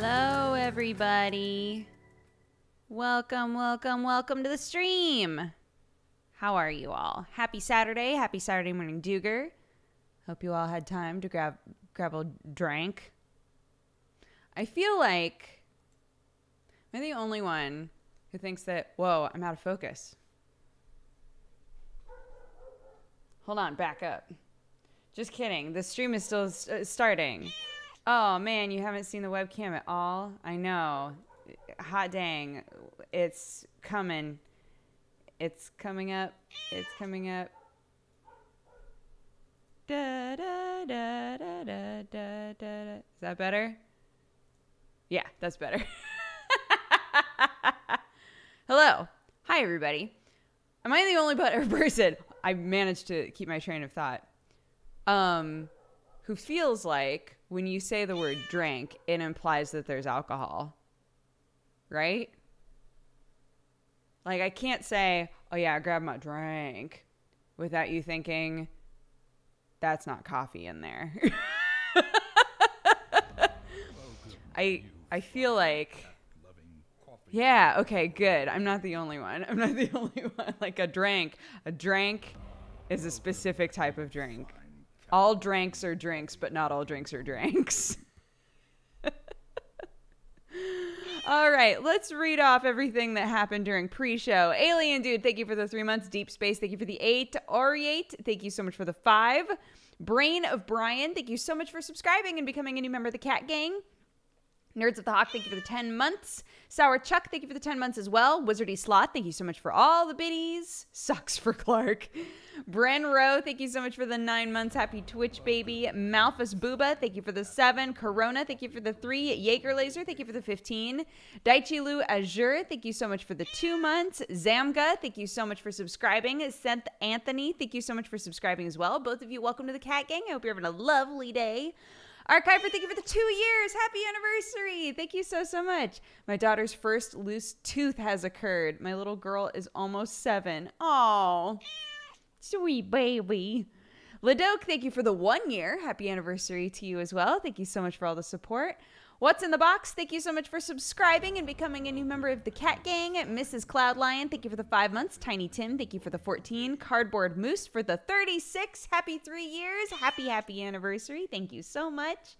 Hello, everybody. Welcome, welcome, welcome to the stream. How are you all? Happy Saturday. Happy Saturday morning, Dooger. Hope you all had time to grab a drink. I feel like I'm the only one who thinks that, whoa, I'm out of focus. Hold on, back up. Just kidding. The stream is still starting. Oh, man, you haven't seen the webcam at all? I know. Hot dang. It's coming. It's coming up. It's coming up. Da, da, da, da, da, da, da. Is that better? Yeah, that's better. Hello. Hi, everybody. Am I the only person? I managed to keep my train of thought. Who feels like when you say the word drink, it implies that there's alcohol. Right? Like, I can't say, oh yeah, grab my drink, without you thinking, that's not coffee in there. I feel like, yeah, okay, good. I'm not the only one. I'm not the only one. Like a drink is a specific type of drink. All drinks are drinks, but not all drinks are drinks. All right, let's read off everything that happened during pre-show. Alien Dude, thank you for the 3 months. Deep Space, thank you for the 8. Oriate, thank you so much for the 5. Brain of Brian, thank you so much for subscribing and becoming a new member of the Cat Gang. Nerds of the Hawk, thank you for the 10 months. Sour Chuck, thank you for the 10 months as well. Wizardy Sloth, thank you so much for all the biddies. Sucks for Clark. Bren Rowe, thank you so much for the 9 months. Happy Twitch, baby. Malphus Booba, thank you for the 7. Corona, thank you for the 3. Jaeger Laser, thank you for the 15. Daichi Lu Azure, thank you so much for the 2 months. Zamga, thank you so much for subscribing. Seth Anthony, thank you so much for subscribing as well. Both of you, welcome to the Cat Gang. I hope you're having a lovely day. Archiver, thank you for the 2 years. Happy anniversary. Thank you so much. My daughter's first loose tooth has occurred. My little girl is almost 7. Oh, sweet baby. Ladoke, thank you for the 1 year. Happy anniversary to you as well. Thank you so much for all the support. What's in the Box? Thank you so much for subscribing and becoming a new member of the Cat Gang. Mrs. Cloud Lion, thank you for the 5 months. Tiny Tim, thank you for the 14. Cardboard Moose for the 36. Happy 3 years. Happy anniversary. Thank you so much.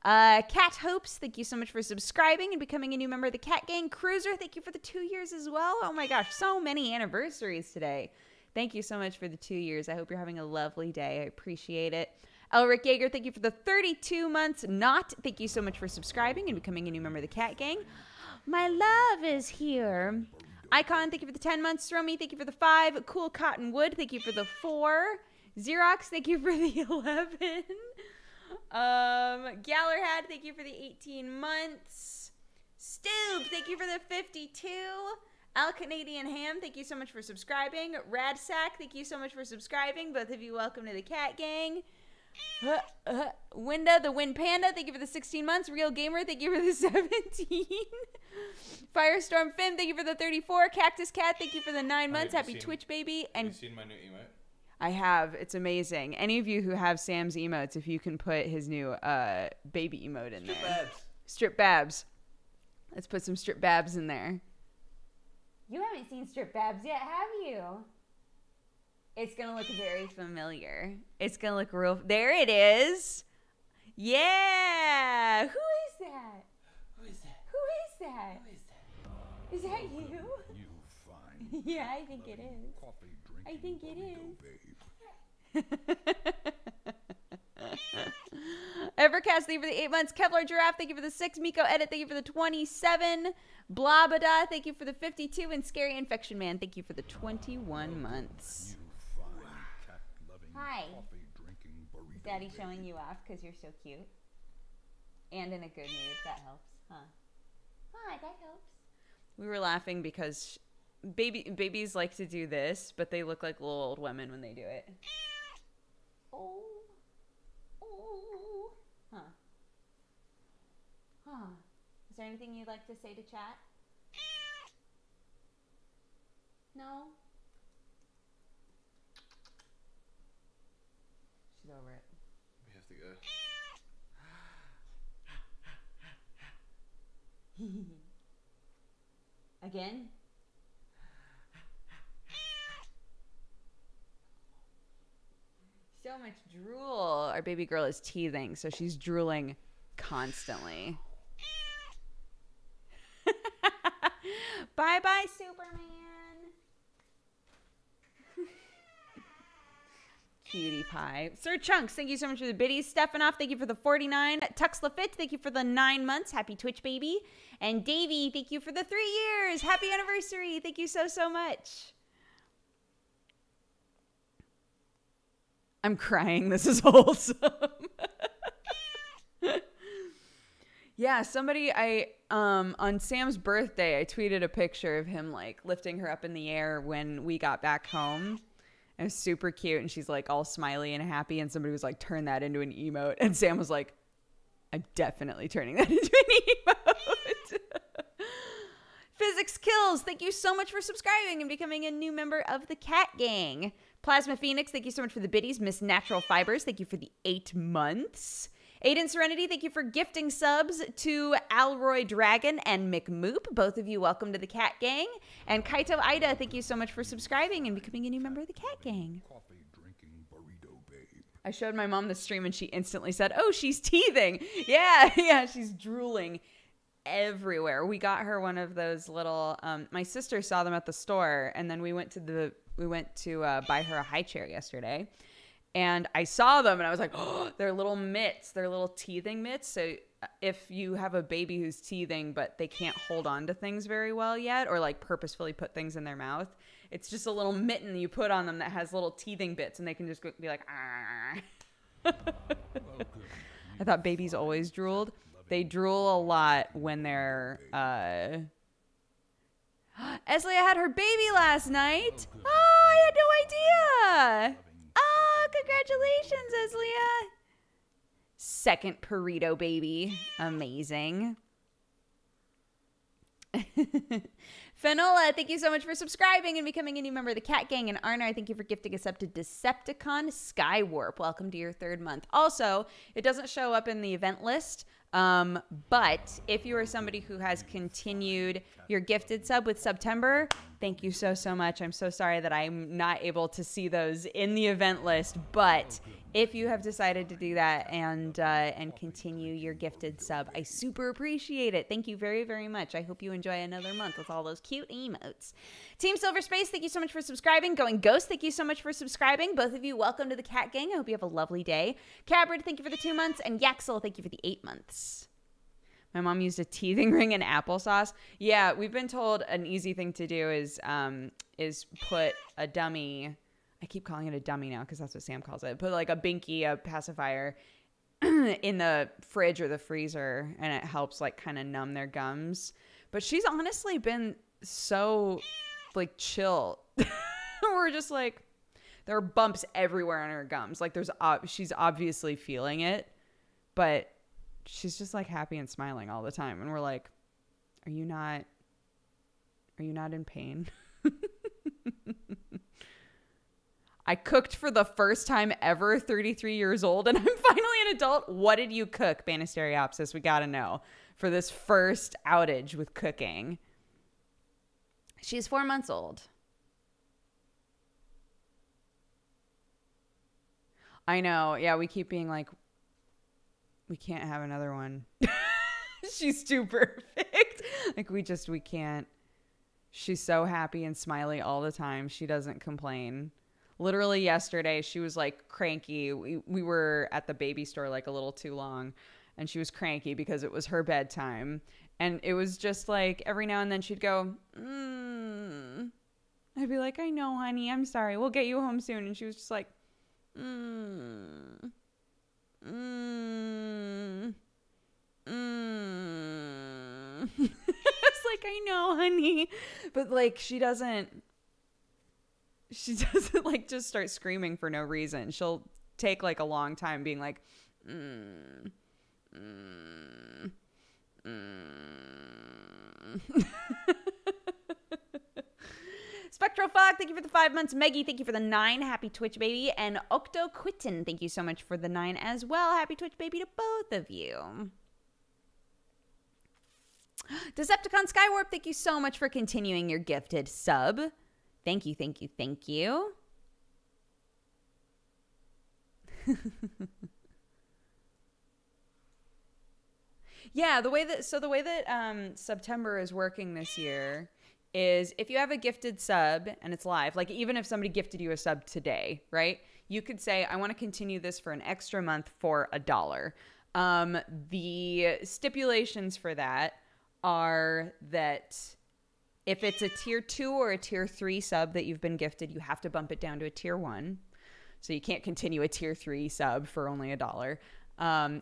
Cat Hopes, thank you so much for subscribing and becoming a new member of the Cat Gang. Cruiser, thank you for the 2 years as well. Oh my gosh, so many anniversaries today. Thank you so much for the 2 years. I hope you're having a lovely day. I appreciate it. Elric Yeager, thank you for the 32 months. Not, thank you so much for subscribing and becoming a new member of the Cat Gang. My love is here. Icon, thank you for the 10 months. Stromy, thank you for the 5. Cool Cottonwood, thank you for the 4. Xerox, thank you for the 11. Gallerhad, thank you for the 18 months. Stoob, thank you for the 52. Al Canadian Ham, thank you so much for subscribing. Radsack, thank you so much for subscribing. Both of you, welcome to the Cat Gang. Winda, the Wind Panda, thank you for the 16 months. Real Gamer, thank you for the 17. Firestorm Finn, thank you for the 34. Cactus Cat, thank you for the 9 months. Happy Twitch, baby. And have you seen my new emote? I have. It's amazing. Any of you who have Sam's emotes, if you can put his new baby emote in there. Babs. Strip Babs. Let's put some Strip Babs in there. You haven't seen Strip Babs yet, have you? It's going to look very familiar. It's going to look real. There it is. Yeah. Who is that? Who is that? Who is that? Who is that? Is that you? You fine. Yeah, I think it is. Coffee drinking I think it is. Evercast, thank you for the 8 months. Kevlar Giraffe, thank you for the 6. Miko Edit, thank you for the 27. Blabada, thank you for the 52. And Scary Infection Man, thank you for the 21 months. You fine cat-loving, Hi. coffee-drinking burrito. Is Daddy showing you off because you're so cute? And in a good mood. That helps, huh? Hi, that helps. We were laughing because babies like to do this, but they look like little old women when they do it. Oh. Oh. Huh. Huh. Is there anything you'd like to say to chat? No? She's over it. We have to go. Again? So much drool. Our baby girl is teething, so she's drooling constantly. Bye-bye, Superman. Cutie pie. Sir Chunks, thank you so much for the biddies. Stefanoff, thank you for the 49. Tux Lafitte, thank you for the 9 months. Happy Twitch, baby. And Davey, thank you for the 3 years. Happy anniversary. Thank you so, so much. I'm crying. This is wholesome. Yeah, somebody on Sam's birthday, I tweeted a picture of him like lifting her up in the air when we got back home. It was super cute, and she's like all smiley and happy, and somebody was like, turn that into an emote, and Sam was like, I'm definitely turning that into an emote. Physics Kills, thank you so much for subscribing and becoming a new member of the Cat Gang. Plasma Phoenix, thank you so much for the biddies. Miss Natural Fibers, thank you for the 8 months. Aiden Serenity, thank you for gifting subs to Alroy Dragon and McMoop. Both of you, welcome to the Cat Gang. And Kaito Ida, thank you so much for subscribing and becoming a new member of the Cat Gang. Coffee drinking burrito babe. I showed my mom the stream and she instantly said, oh, she's teething. Yeah, she's drooling everywhere. We got her one of those little, my sister saw them at the store, and then we went to buy her a high chair yesterday. And I saw them and I was like, oh, they're little mitts. They're little teething mitts. So if you have a baby who's teething, but they can't hold on to things very well yet, or like purposefully put things in their mouth, it's just a little mitten you put on them that has little teething bits, and they can just be like, ah. I thought babies always drooled. They drool a lot when they're, Esley had her baby last night. Oh, I had no idea. Oh, congratulations, Eslia. Second burrito baby. Amazing. Fenola, thank you so much for subscribing and becoming a new member of the Cat Gang. And Arnar, thank you for gifting us up to Decepticon Skywarp. Welcome to your 3rd month. Also, it doesn't show up in the event list, but if you are somebody who has continued your gifted sub with September, thank you so, so much. I'm so sorry that I'm not able to see those in the event list, but if you have decided to do that and continue your gifted sub, I super appreciate it. Thank you very, very much. I hope you enjoy another month with all those cute emotes. Team Silver Space, thank you so much for subscribing. Going Ghost, thank you so much for subscribing. Both of you, welcome to the Cat Gang. I hope you have a lovely day. Cabrid, thank you for the 2 months. And Yaxel, thank you for the 8 months. My mom used a teething ring and applesauce. Yeah, we've been told an easy thing to do is put a dummy. I keep calling it a dummy now because that's what Sam calls it. Put like a binky, a pacifier, in the fridge or the freezer, and it helps like kind of numb their gums. But she's honestly been so like chill. We're just like, there are bumps everywhere on her gums. Like she's obviously feeling it, but she's just like happy and smiling all the time. And we're like, are you not in pain? I cooked for the first time ever, 33 years old, and I'm finally an adult. What did you cook, Banisteriopsis? We got to know for this first outage with cooking. She's 4 months old. I know. Yeah, we keep being like, we can't have another one. She's too perfect. Like we can't. She's so happy and smiley all the time. She doesn't complain. Literally yesterday, she was like cranky. We were at the baby store like a little too long, and she was cranky because it was her bedtime. And it was just like every now and then she'd go, I'd be like, I know, honey, I'm sorry. We'll get you home soon. And she was just like, It's like, I know, honey. But like she doesn't like just start screaming for no reason. She'll take like a long time being like, Spectral Fog, thank you for the 5 months. Meggie, thank you for the 9. Happy Twitch baby. And Octo Quitten, thank you so much for the 9 as well. Happy Twitch baby to both of you. Decepticon Skywarp, thank you so much for continuing your gifted sub. Thank you, thank you, thank you. Yeah, the way that September is working this year is if you have a gifted sub and it's live, like even if somebody gifted you a sub today, right? You could say, I want to continue this for an extra month for $1. The stipulations for that are that if it's a tier 2 or a tier 3 sub that you've been gifted, you have to bump it down to a tier 1. So you can't continue a tier 3 sub for only $1.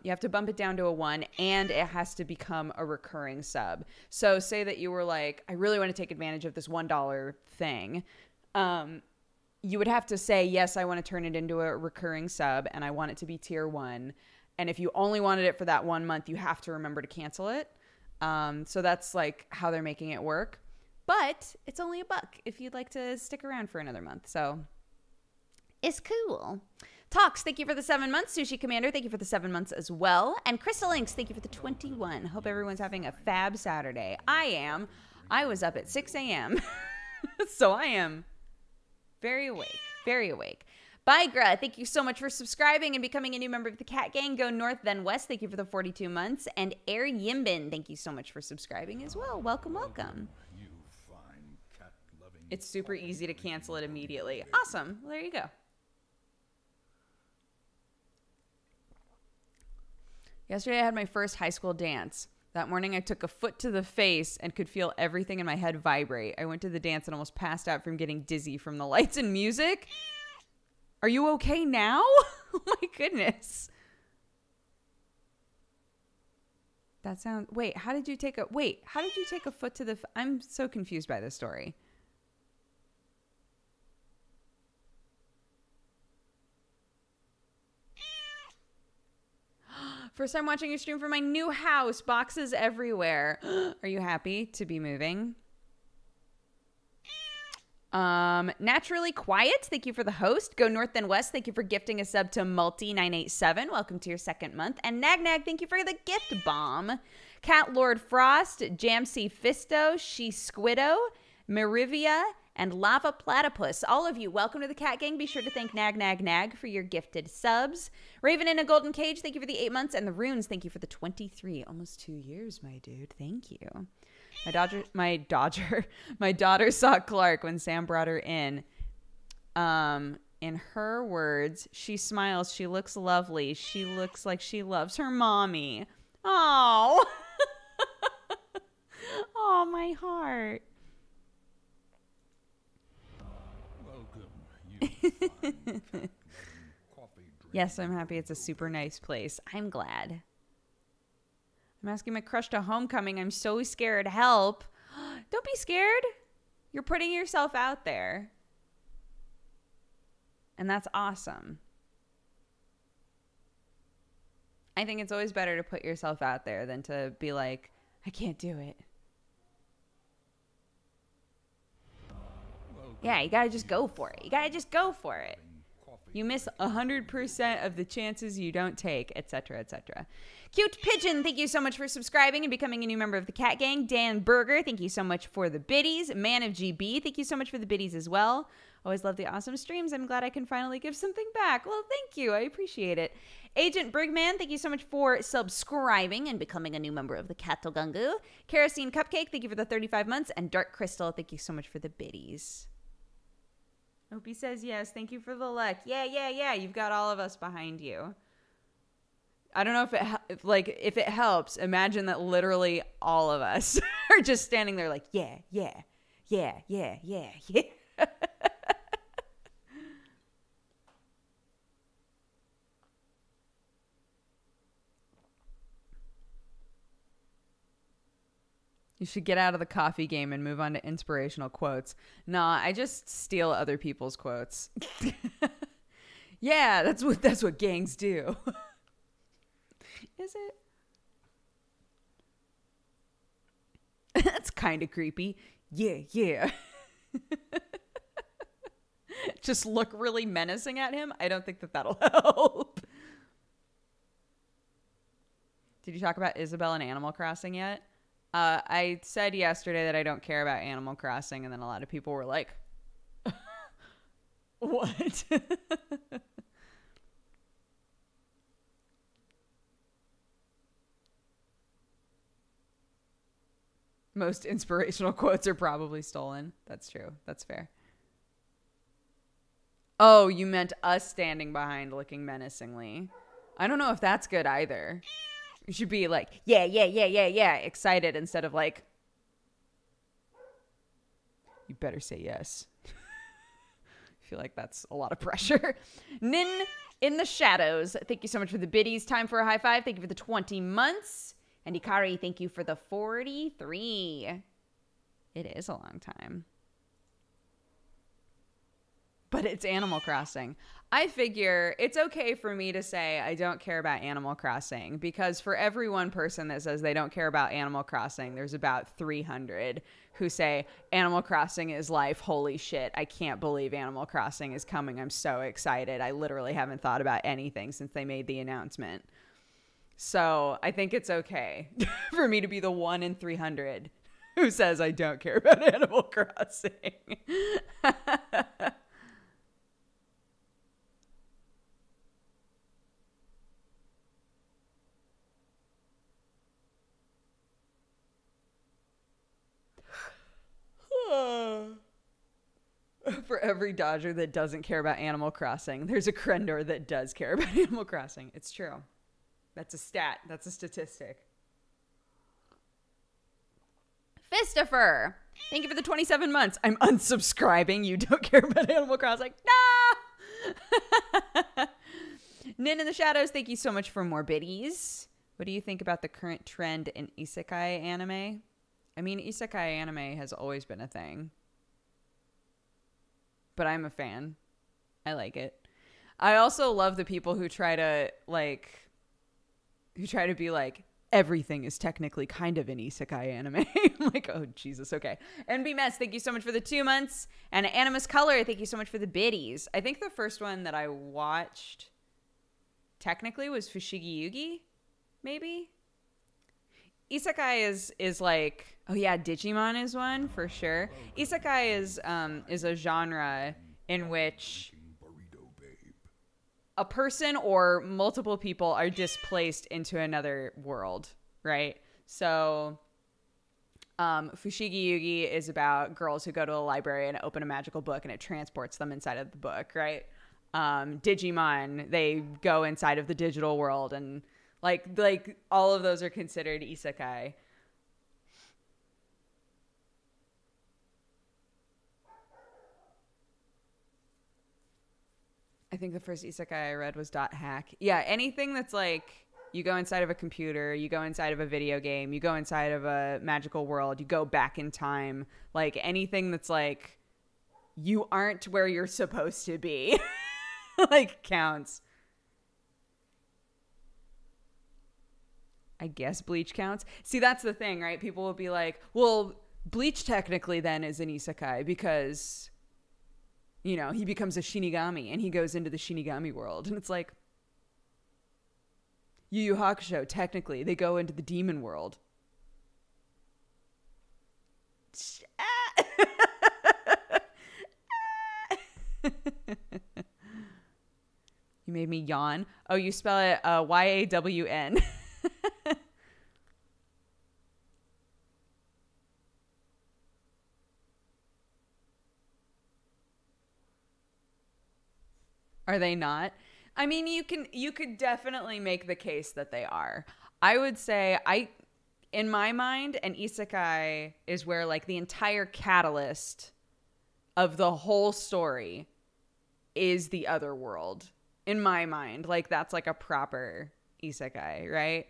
You have to bump it down to a 1, and it has to become a recurring sub. So say that you were like, I really want to take advantage of this $1 thing. You would have to say, yes, I want to turn it into a recurring sub, and I want it to be tier 1. And if you only wanted it for that 1 month, you have to remember to cancel it. So that's like how they're making it work. But it's only $1 if you'd like to stick around for another month. So it's cool. Talks, thank you for the 7 months. Sushi Commander, thank you for the 7 months as well. And Crystal Inks, thank you for the 21. Hope everyone's having a fab Saturday. I am. I was up at 6 a.m. So I am very awake. Very awake. Bygra, thank you so much for subscribing and becoming a new member of the Cat Gang. Go north, then west. Thank you for the 42 months. And Air Yimbin, thank you so much for subscribing as well. Welcome, welcome. You fine cat-loving. It's super easy to cancel it immediately. Awesome. Well, there you go. Yesterday I had my first high school dance. That morning I took a foot to the face and could feel everything in my head vibrate. I went to the dance and almost passed out from getting dizzy from the lights and music. Are you okay now? Oh my goodness. That sounds... Wait, how did you take a foot to the... I'm so confused by this story. First time watching your stream from my new house. Boxes everywhere. Are you happy to be moving? Naturally Quiet, thank you for the host. Go north then west, thank you for gifting a sub to Multi987. Welcome to your 2nd month. And Nag Nag, thank you for the gift bomb. Cat Lord Frost, Jamsey Fisto, She Squiddo, Merivia, and Lava Platypus. All of you, welcome to the Cat Gang. Be sure to thank Nag Nag Nag for your gifted subs. Raven in a Golden Cage, thank you for the 8 months. And the Runes, thank you for the 23. Almost 2 years, my dude. Thank you. My daughter saw Clark when Sam brought her in. In her words, she smiles. She looks lovely. She looks like she loves her mommy. Oh, oh, my heart. Welcome, you fine cat-loving, coffee-drinking. Yes, I'm happy. It's a super nice place. I'm glad. I'm asking my crush to homecoming. I'm so scared. Help. Don't be scared. You're putting yourself out there. And that's awesome. I think it's always better to put yourself out there than to be like, I can't do it. Yeah, you gotta just go for it. You gotta just go for it. You miss 100% of the chances you don't take, etc., etc. Cute Pigeon, thank you so much for subscribing and becoming a new member of the Cat Gang. Dan Berger, thank you so much for the biddies. Man of GB, thank you so much for the biddies as well. Always love the awesome streams. I'm glad I can finally give something back. Well, thank you. I appreciate it. Agent Brigman, thank you so much for subscribing and becoming a new member of the Katogungu. Kerosene Cupcake, thank you for the 35 months. And Dark Crystal, thank you so much for the biddies. Opie says yes. Thank you for the luck. Yeah. You've got all of us behind you. I don't know if it helps. Imagine that literally all of us are just standing there like, yeah. You should get out of the coffee game and move on to inspirational quotes. Nah, I just steal other people's quotes. Yeah, that's what gangs do. Is it? That's kind of creepy. Yeah. Just look really menacing at him. I don't think that'll help. Did you talk about Isabel and Animal Crossing yet? I said yesterday that I don't care about Animal Crossing, and then a lot of people were like, what? Most inspirational quotes are probably stolen. That's true. That's fair. Oh, you meant us standing behind looking menacingly. I don't know if that's good either. You should be like, yeah, yeah, yeah, yeah, yeah, excited instead of like, you better say yes. I feel like that's a lot of pressure. Nin in the shadows. Thank you so much for the biddies. Time for a high five. Thank you for the 20 months. And Ikari, thank you for the 43. It is a long time. But it's Animal Crossing. I figure it's okay for me to say I don't care about Animal Crossing, because for every one person that says they don't care about Animal Crossing, there's about 300 who say Animal Crossing is life. Holy shit. I can't believe Animal Crossing is coming. I'm so excited. I literally haven't thought about anything since they made the announcement. So I think it's okay for me to be the 1 in 300 who says I don't care about Animal Crossing. For every Dodger that doesn't care about Animal Crossing, there's a Krendor that does care about Animal Crossing. It's true. That's a stat. That's a statistic. Fistifer, thank you for the 27 months. I'm unsubscribing. You don't care about Animal Crossing. No! Nin in the Shadows, thank you so much for more biddies. What do you think about the current trend in isekai anime? I mean, isekai anime has always been a thing. But I'm a fan. I like it. I also love the people who try to be like, everything is technically kind of an isekai anime. I'm like, oh, Jesus, okay. NB Mess, thank you so much for the 2 months. And Animus Color, thank you so much for the biddies. I think the first one that I watched technically was Fushigi Yugi, maybe? Isekai is like, oh yeah, Digimon is one for sure. Isekai is a genre in which a person or multiple people are displaced into another world, right? So Fushigi Yugi is about girls who go to a library and open a magical book and it transports them inside of the book, right? Digimon, they go inside of the digital world, and like all of those are considered isekai. I think the first isekai I read was .hack. Yeah, anything that's like you go inside of a computer, you go inside of a video game, you go inside of a magical world, you go back in time. Like anything that's like you aren't where you're supposed to be, like counts. I guess Bleach counts. See, that's the thing, right? People will be like, well, Bleach technically then is an isekai because, you know, he becomes a Shinigami and he goes into the Shinigami world. And it's like, Yu Yu Hakusho, technically, they go into the demon world. You made me yawn. Oh, you spell it Y-A-W-N. Are they not? I mean, you could definitely make the case that they are. I would say in my mind, an isekai is where like the entire catalyst of the whole story is the other world. In my mind, like that's like a proper isekai, right?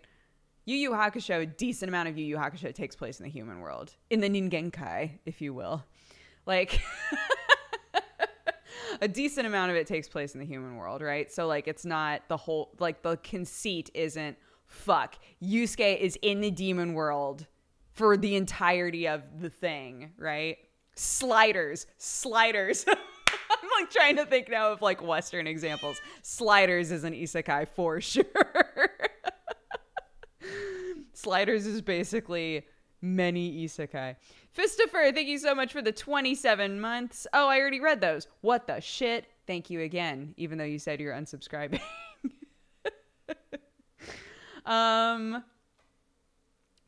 Yu Yu Hakusho, a decent amount of Yu Yu Hakusho takes place in the human world, in the Ningenkai, if you will. Like a decent amount of it takes place in the human world, right? So like it's not the whole, like the conceit isn't fuck, Yusuke is in the demon world for the entirety of the thing, right? Sliders. I'm like trying to think now of like Western examples. Sliders is an isekai for sure. Sliders is basically Many isekai. Fistifer, thank you so much for the 27 months. Oh, I already read those. What the shit? Thank you again, even though you said you're unsubscribing.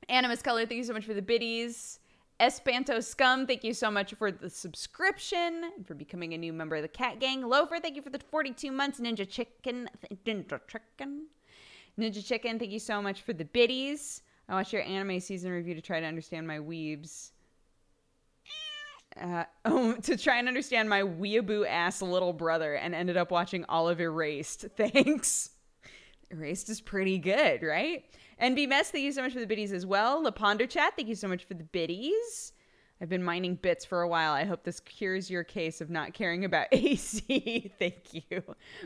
Animus Color, thank you so much for the biddies. Espanto Scum, thank you so much for the subscription and for becoming a new member of the Cat Gang. Loafer, thank you for the 42 months. Ninja Chicken, thank you so much for the biddies. I watched your anime season review to try to understand my weebs. To try and understand my weeaboo ass little brother and ended up watching all of Erased. Thanks. Erased is pretty good, right? NB Mess, thank you so much for the biddies as well. LaPonder Chat, thank you so much for the biddies. I've been mining bits for a while. I hope this cures your case of not caring about AC. Thank you.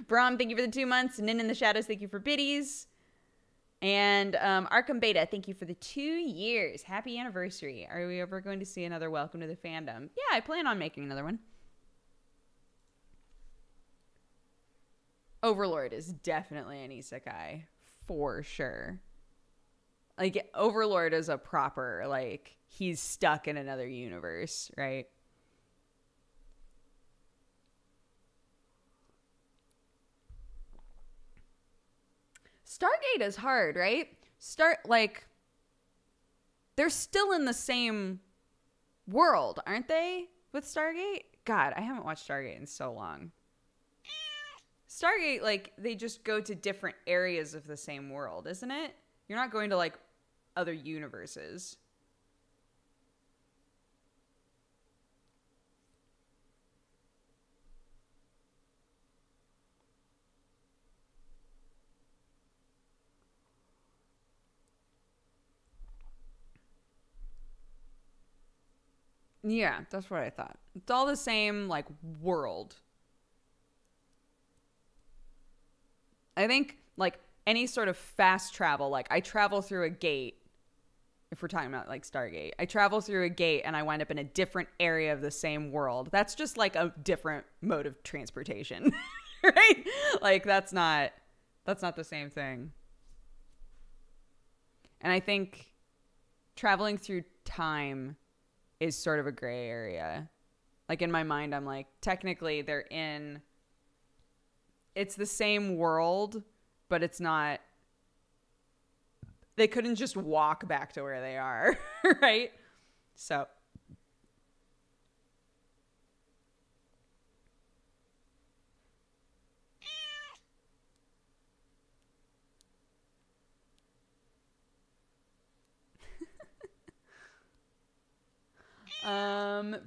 Brahm, thank you for the 2 months. Nin in the Shadows, thank you for biddies. And Arkham Beta, thank you for the 2 years. Happy anniversary. Are we ever going to see another Welcome to the Fandom? Yeah, I plan on making another one. Overlord is definitely an isekai. For sure. Like, Overlord is a proper, like, he's stuck in another universe, right? Stargate is hard, right? They're still in the same world, aren't they? With Stargate? God, I haven't watched Stargate in so long. Stargate, like, they just go to different areas of the same world, isn't it? You're not going to, like, other universes. Yeah, that's what I thought. It's all the same, like, world. I think, like, any sort of fast travel, like, I travel through a gate, if we're talking about, like, Stargate. I travel through a gate and I wind up in a different area of the same world. That's just, like, a different mode of transportation, right? Like, that's not the same thing. And I think traveling through time is sort of a gray area. Like, in my mind, I'm like, technically it's the same world, but it's not, they couldn't just walk back to where they are, right? So.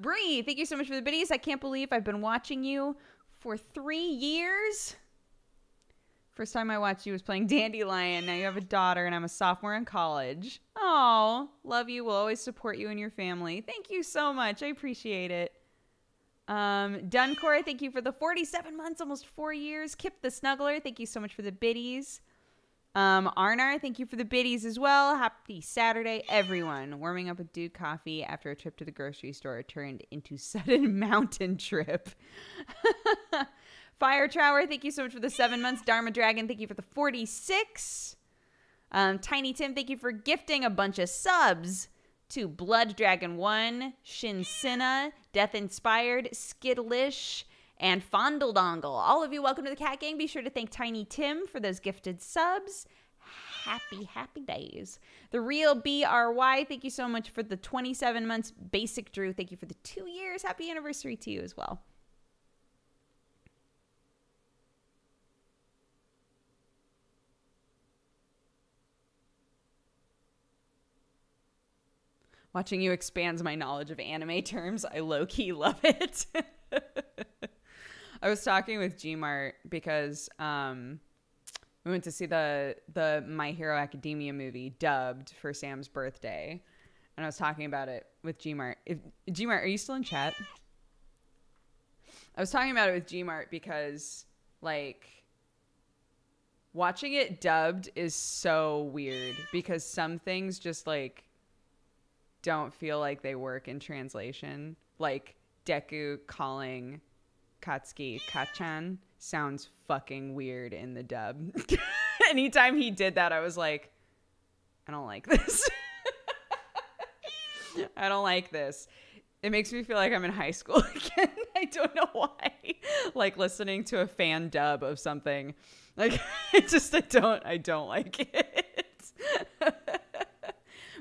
Bree, thank you so much for the biddies. I can't believe I've been watching you for 3 years. First time I watched you was playing Dandelion. Now you have a daughter and I'm a sophomore in college. Oh, love you. We'll always support you and your family. Thank you so much. I appreciate it. Duncore, thank you for the 47 months, almost 4 years. Kip the Snuggler, thank you so much for the biddies. Arnar, thank you for the biddies as well. Happy Saturday, everyone. Warming up with Dude coffee after a trip to the grocery store turned into sudden mountain trip. Fire Trower, thank you so much for the 7 months. Dharma Dragon, thank you for the 46. Tiny Tim, thank you for gifting a bunch of subs to Blood Dragon 1, Shinsina, Death Inspired, Skittlish, and Fondeldongle. All of you, welcome to the Cat Gang. Be sure to thank Tiny Tim for those gifted subs. Happy, happy days. The Real BRY, thank you so much for the 27 months. Basic Drew, thank you for the 2 years. Happy anniversary to you as well. Watching you expands my knowledge of anime terms. I low-key love it. I was talking with Gmart because we went to see the My Hero Academia movie dubbed for Sam's birthday. And I was talking about it with Gmart. Gmart, are you still in chat? I was talking about it with Gmart because, like, watching it dubbed is so weird because some things just, like, don't feel like they work in translation. Like, Deku calling Katsuki Kachan sounds fucking weird in the dub. Anytime he did that, I was like, I don't like this. I don't like this. It makes me feel like I'm in high school again. I don't know why. Like listening to a fan dub of something. Like I don't like it.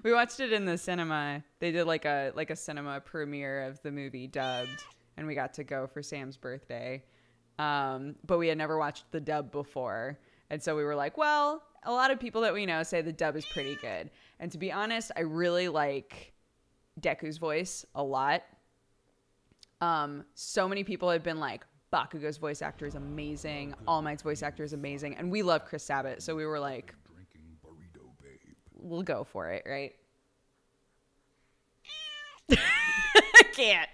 We watched it in the cinema. They did like a cinema premiere of the movie dubbed, and we got to go for Sam's birthday. But we had never watched the dub before. And so we were like, well, a lot of people that we know say the dub is pretty good. And to be honest, I really like Deku's voice a lot. So many people have been like, Bakugo's voice actor is amazing. All Might's voice actor is amazing. And we love Chris Sabat. So we were like, we'll go for it, right? I can't.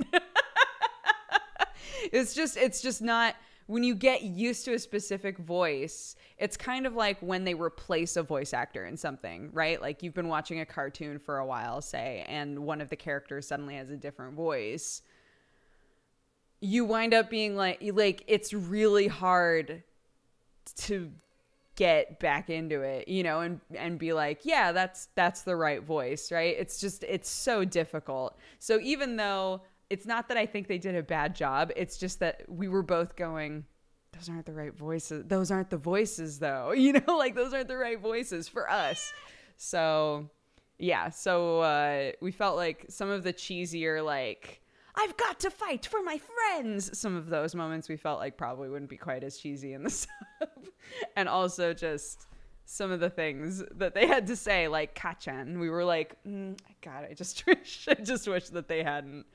It's just not, when you get used to a specific voice, it's kind of like when they replace a voice actor in something, right? Like you've been watching a cartoon for a while, say, and one of the characters suddenly has a different voice. You wind up being like it's really hard to get back into it, you know, and be like, yeah, that's the right voice, right? It's so difficult. So even though it's not that I think they did a bad job, it's just that we were both going, those aren't the right voices. Those aren't the voices though, you know, like those aren't the right voices for us. So yeah, we felt like some of the cheesier, like, I've got to fight for my friends. Some of those moments we felt like probably wouldn't be quite as cheesy in the sub. And also just some of the things that they had to say, like Kachan. We were like, God, I just wish that they hadn't.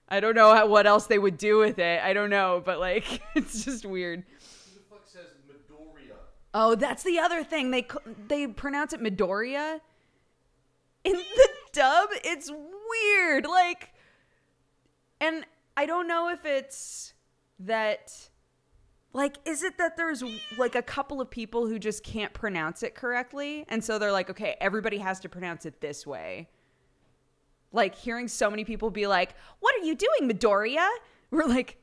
I don't know what else they would do with it. I don't know, but like, it's just weird. Who the fuck says Midoriya? Oh, that's the other thing. They pronounce it Midoriya. In the dub, it's weird. Like, and I don't know if it's that, like, is it that there's like a couple of people who just can't pronounce it correctly? And so they're like, okay, everybody has to pronounce it this way. Like hearing so many people be like, what are you doing, Midoriya? We're like,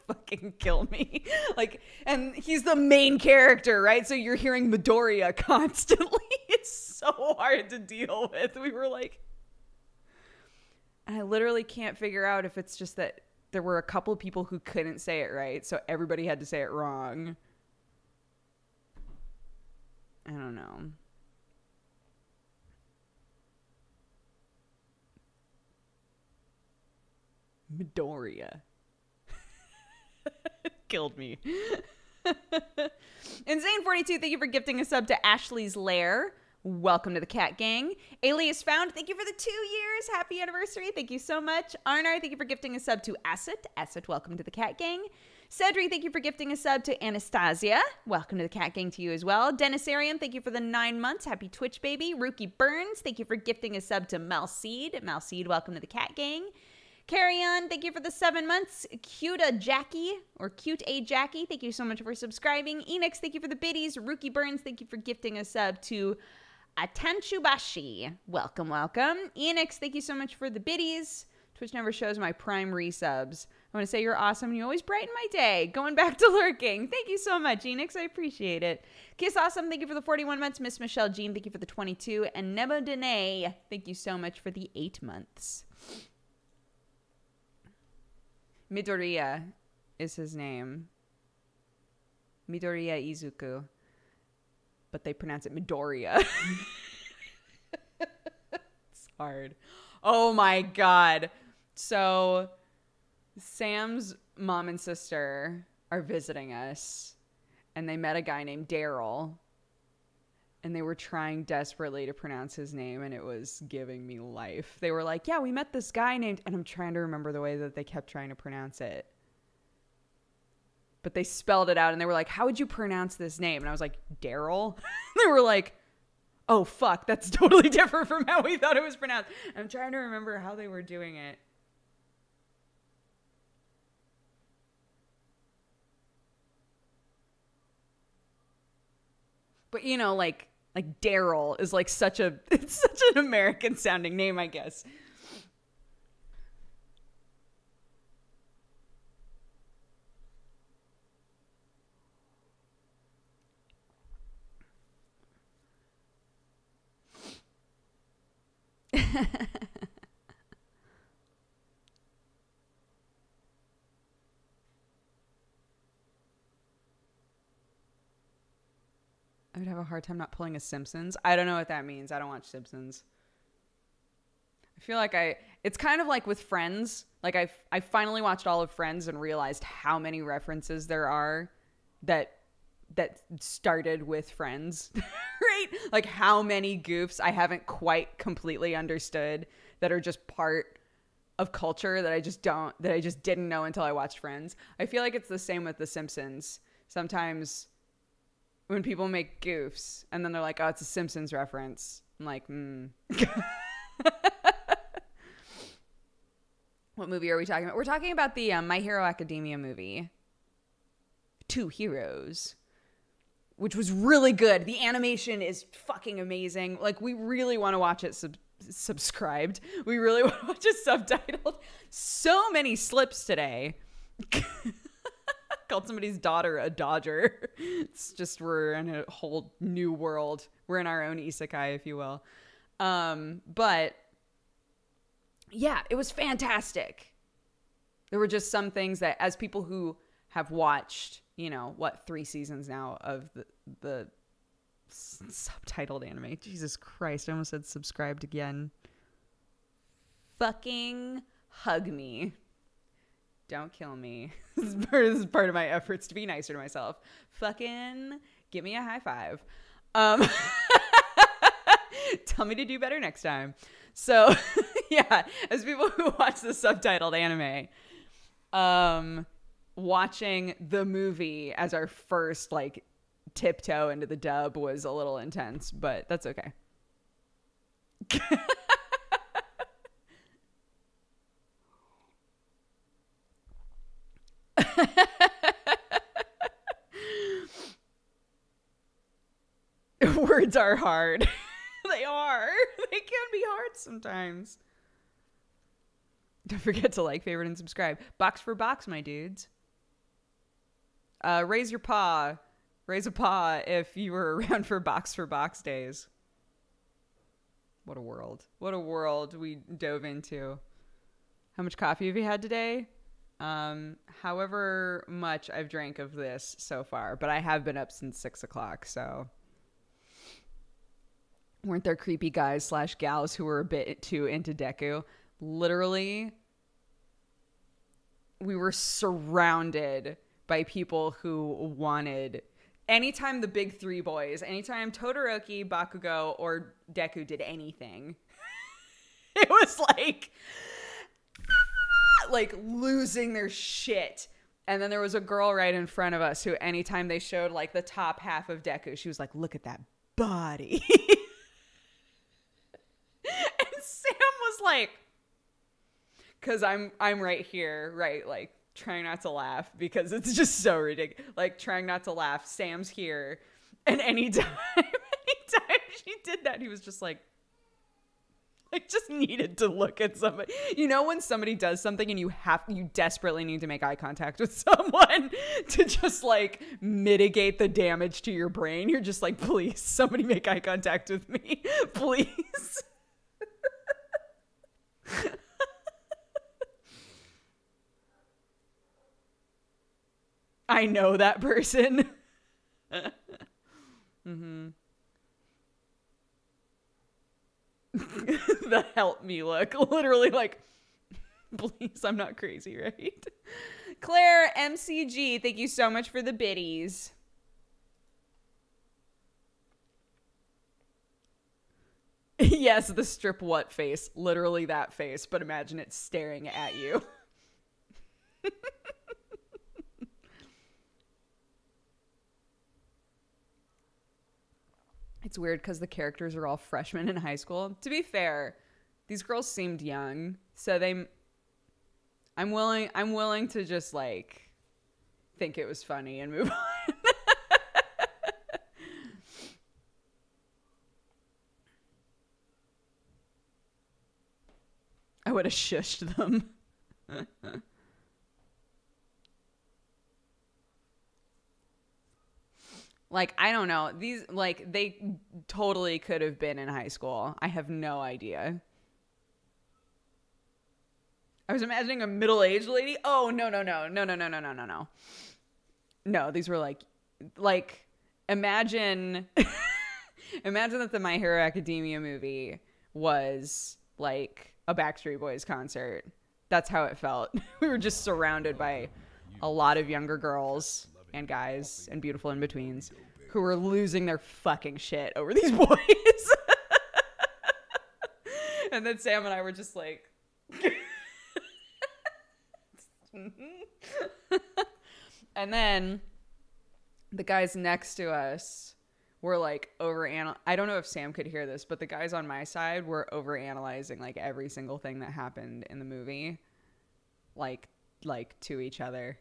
fucking kill me. Like, and he's the main character, right? So you're hearing Midoriya constantly. It's so hard to deal with. We were like, I literally can't figure out if it's just that there were a couple of people who couldn't say it right, so everybody had to say it wrong. I don't know. Midoriya. Killed me. Insane42, thank you for gifting a sub to Ashley's Lair. Welcome to the Cat Gang. Alias Found, thank you for the 2 years. Happy anniversary. Thank you so much. Arnar, thank you for gifting a sub to Asset. Asset, welcome to the Cat Gang. Cedric, thank you for gifting a sub to Anastasia. Welcome to the Cat Gang to you as well. Denisarium, thank you for the 9 months. Happy Twitch, baby. Rookie Burns, thank you for gifting a sub to Malseed. Malseed, welcome to the Cat Gang. Carry on, thank you for the 7 months. Cute A Jackie, thank you so much for subscribing. Enix, thank you for the biddies. Rookie Burns, thank you for gifting a sub to Atanchubashi. Welcome, welcome. Enix, thank you so much for the biddies. Twitch never shows my prime resubs. I want to say you're awesome and you always brighten my day. Going back to lurking. Thank you so much, Enix. I appreciate it. Kiss Awesome, thank you for the 41 months. Miss Michelle Jean, thank you for the 22. And Nebo Dene, thank you so much for the 8 months. Midoriya is his name. Midoriya Izuku. But they pronounce it Midoriya. It's hard. Oh my God. So Sam's mom and sister are visiting us, and they met a guy named Daryl, and they were trying desperately to pronounce his name, and it was giving me life. They were like, yeah, we met this guy named, and I'm trying to remember the way that they kept trying to pronounce it. But they spelled it out, and they were like, how would you pronounce this name? And I was like, Daryl? They were like, oh, fuck, that's totally different from how we thought it was pronounced. I'm trying to remember how they were doing it. But, you know, like Daryl is like it's such an American sounding name, I guess. I would have a hard time not pulling a Simpsons. I don't know what that means. I don't watch Simpsons. I feel like it's kind of like with Friends. Like I finally watched all of Friends and realized how many references there are that started with Friends, right? Like how many goofs I haven't quite completely understood that are just part of culture that I just didn't know until I watched Friends. I feel like it's the same with The Simpsons. Sometimes when people make goofs and then they're like, oh, it's a Simpsons reference. I'm like, What movie are we talking about? We're talking about the My Hero Academia movie, Two Heroes, which was really good. The animation is fucking amazing. Like, we really want to watch it subscribed. We really want to watch it subtitled. So many slips today. Called somebody's daughter a Dodger. It's just, we're in a whole new world. We're in our own isekai, if you will. But yeah, it was fantastic. There were just some things that, as people who have watched, 3 seasons now of the subtitled anime. Jesus Christ, I almost said subscribed again. Fucking hug me. Don't kill me. This is part of my efforts to be nicer to myself. Fucking give me a high five. Tell me to do better next time. So, yeah, as people who watch the subtitled anime, watching the movie as our first, tiptoe into the dub was a little intense, but that's okay. Words are hard. They are. They can be hard sometimes. Don't forget to like, favorite, and subscribe. Box for box, my dudes. Raise your paw. Raise a paw if you were around for box days. What a world. What a world we dove into. How much coffee have you had today? However much I've drank of this so far, but I have been up since 6 o'clock, so. Weren't there creepy guys / gals who were a bit too into Deku? Literally, we were surrounded by people who wanted, anytime the big 3 boys, anytime Todoroki, Bakugo, or Deku did anything, it was like losing their shit. And then there was a girl right in front of us who, anytime they showed the top half of Deku, she was like, look at that body. And Sam was like, because I'm right here, right, trying not to laugh because it's just so ridiculous. Trying not to laugh. Sam's here, and anytime she did that, he was just like just needed to look at somebody. When somebody does something and you desperately need to make eye contact with someone to just mitigate the damage to your brain. You're just like, please, somebody make eye contact with me, please. I know that person. Mm-hmm. The help me look. Literally please, I'm not crazy, right? Claire MCG, thank you so much for the biddies. Yes, the strip what face. Literally that face, but imagine it staring at you. It's weird because the characters are all freshmen in high school. To be fair, these girls seemed young, so I'm willing to just think it was funny and move on. I would have shushed them. I don't know. These, they totally could have been in high school. I have no idea. I was imagining a middle-aged lady. Oh, no. No, these were like imagine imagine that the My Hero Academia movie was like a Backstreet Boys concert. That's how it felt. We were just surrounded by a lot of younger girls and guys and beautiful in-betweens who were losing their fucking shit over these boys. And then Sam and I were just like... And then the guys next to us were like I don't know if Sam could hear this, but the guys on my side were overanalyzing like every single thing that happened in the movie, like to each other.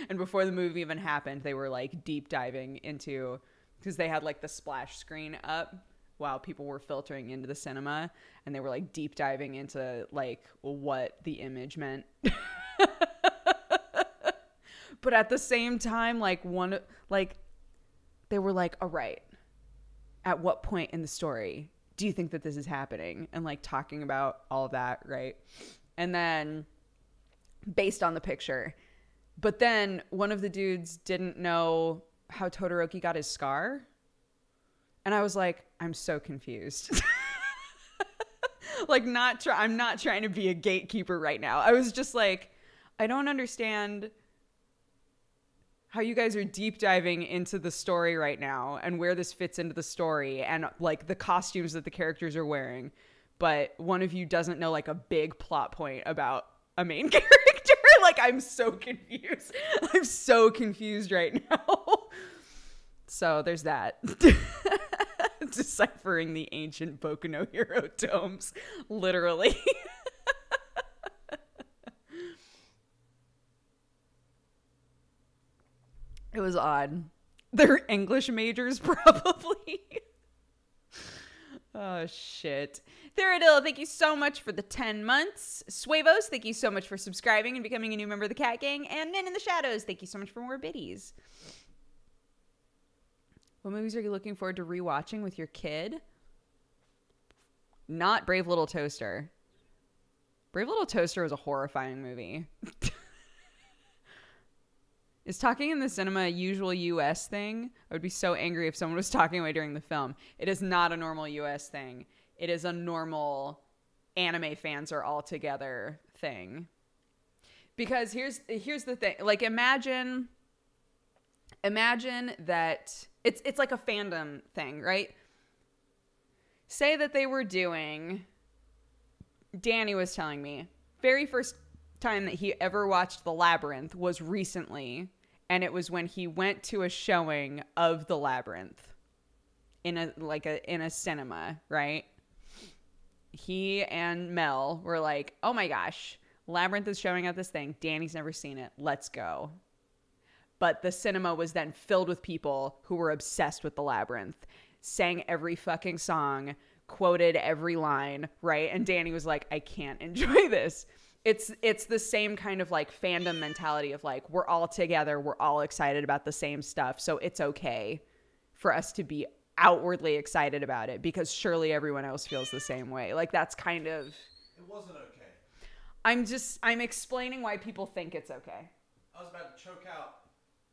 And before the movie even happened, they were like deep diving into, because they had like the splash screen up while people were filtering into the cinema, and they were like deep diving into like what the image meant. But at the same time, they were like, all right, at what point in the story do you think that this is happening? And like talking about all of that, right? And then based on the picture. But then one of the dudes didn't know how Todoroki got his scar. And I was like, I'm so confused. Like, I'm not trying to be a gatekeeper right now. I was just like, I don't understand how you guys are deep diving into the story right now and where this fits into the story and like the costumes that the characters are wearing. But one of you doesn't know like a big plot point about a main character. Like, I'm so confused. I'm so confused right now. So there's that. Deciphering the ancient Boku no Hero tomes. Literally. It was odd. They're English majors, probably. Oh, shit. Theradil, thank you so much for the 10 months. Suevos, thank you so much for subscribing and becoming a new member of the Cat Gang. And Men in the Shadows, thank you so much for more biddies. What movies are you looking forward to rewatching with your kid? Not Brave Little Toaster. Brave Little Toaster was a horrifying movie. Is talking in the cinema a usual U.S. thing? I would be so angry if someone was talking away during the film. It is not a normal U.S. thing. It is a normal anime fans are all together thing. Because here's the thing. Like, imagine that it's like a fandom thing, right? Say that they were doing, Danny was telling me, very first time that he ever watched The Labyrinth was recently, and it was when he went to a showing of The Labyrinth in a cinema, right? He and Mel were like, oh my gosh, Labyrinth is showing at this thing. Danny's never seen it. Let's go. But the cinema was then filled with people who were obsessed with The Labyrinth, sang every fucking song, quoted every line, right? And Danny was like, I can't enjoy this. It's the same kind of like fandom mentality of like, we're all together, we're all excited about the same stuff, so it's okay for us to be outwardly excited about it because surely everyone else feels the same way. Like, that's kind of... It wasn't okay. I'm explaining why people think it's okay. I was about to choke out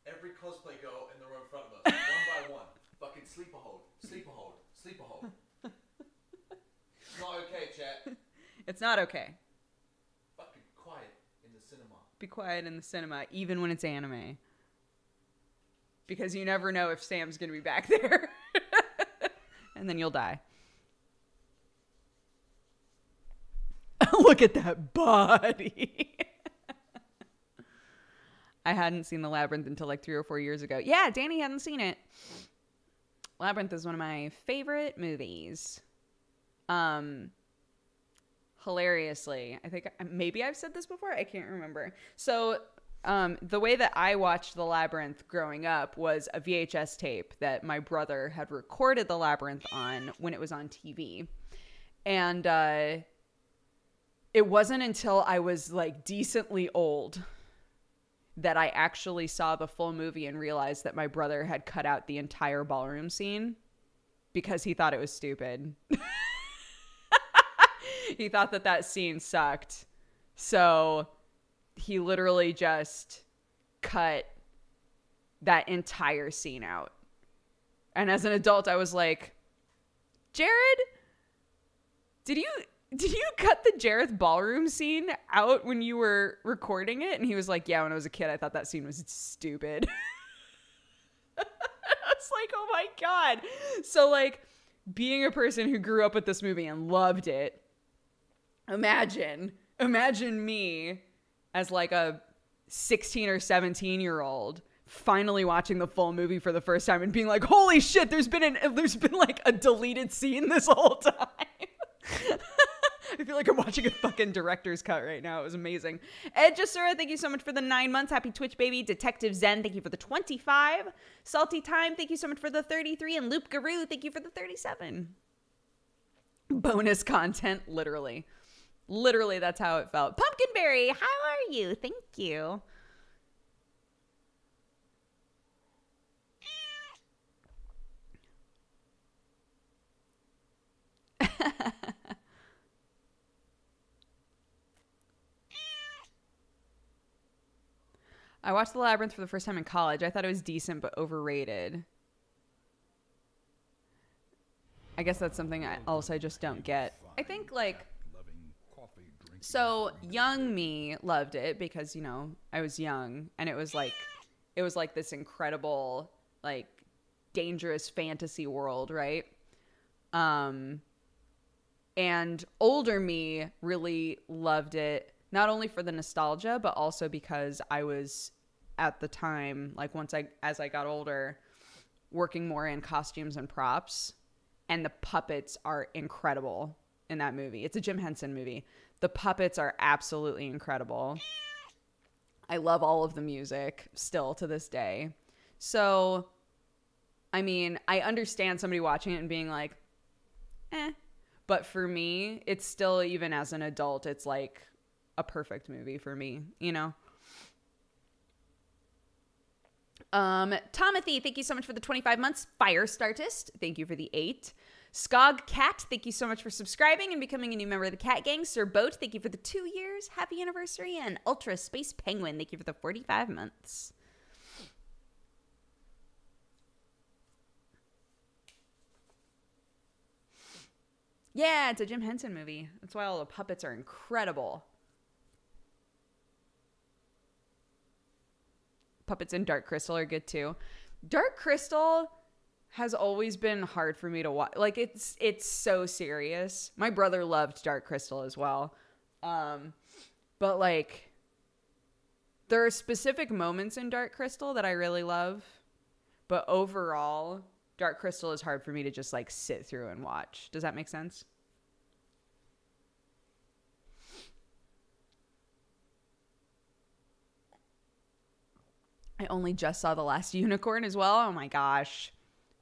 every cosplay girl in the row in front of us, one by one. Fucking sleeper hold, sleeper hold, sleeper hold. It's not okay, chat. It's not okay. Fucking quiet in the cinema. Be quiet in the cinema, even when it's anime. Because you never know if Sam's going to be back there. And then you'll die. Look at that body. I hadn't seen The Labyrinth until like 3 or 4 years ago. Yeah, Danny hadn't seen it. Labyrinth is one of my favorite movies. Hilariously, I think maybe I've said this before. I can't remember. So the way that I watched The Labyrinth growing up was a VHS tape that my brother had recorded The Labyrinth on when it was on TV. And it wasn't until I was like decently old that I actually saw the full movie and realized that my brother had cut out the entire ballroom scene because he thought it was stupid. He thought that scene sucked. So he literally just cut that entire scene out. And as an adult, I was like, Jared, did you cut the Jareth ballroom scene out when you were recording it? And he was like, yeah, when I was a kid, I thought that scene was stupid. I was like, oh my God. So like being a person who grew up with this movie and loved it, imagine me as like a 16 or 17-year-old finally watching the full movie for the first time and being like, holy shit, there's been like a deleted scene this whole time. I feel like I'm watching a fucking director's cut right now. It was amazing. Ed Jasura, thank you so much for the 9 months. Happy Twitch, baby. Detective Zen, thank you for the 25. Salty Time, thank you so much for the 33. And Loop Guru, thank you for the 37. Bonus content, literally. Literally, that's how it felt. Pumpkinberry, how are you? Thank you. I watched The Labyrinth for the first time in college. I thought it was decent, but overrated. I guess that's something I just don't get. I think, like, so young me loved it because, you know, I was young and it was like this incredible, like, dangerous fantasy world, right? And older me really loved it, not only for the nostalgia, but also because I was at the time, like as I got older, working more in costumes and props, and the puppets are incredible in that movie. It's a Jim Henson movie. The puppets are absolutely incredible. I love all of the music still to this day. So, I mean, I understand somebody watching it and being like, but for me, it's still, even as an adult, it's like a perfect movie for me, you know? Tomothy, thank you so much for the 25 months. Firestartist, thank you for the 8. Skog Cat, thank you so much for subscribing and becoming a new member of the Cat Gang. Sir Boat, thank you for the 2 years. Happy anniversary. And Ultra Space Penguin, thank you for the 45 months. Yeah, it's a Jim Henson movie. That's why all the puppets are incredible. Puppets in Dark Crystal are good too. Dark Crystal has always been hard for me to watch. Like, it's so serious. My brother loved Dark Crystal as well. But like, there are specific moments in Dark Crystal that I really love. But overall, Dark Crystal is hard for me to just like sit through and watch. Does that make sense? I only just saw The Last Unicorn as well. Oh my gosh.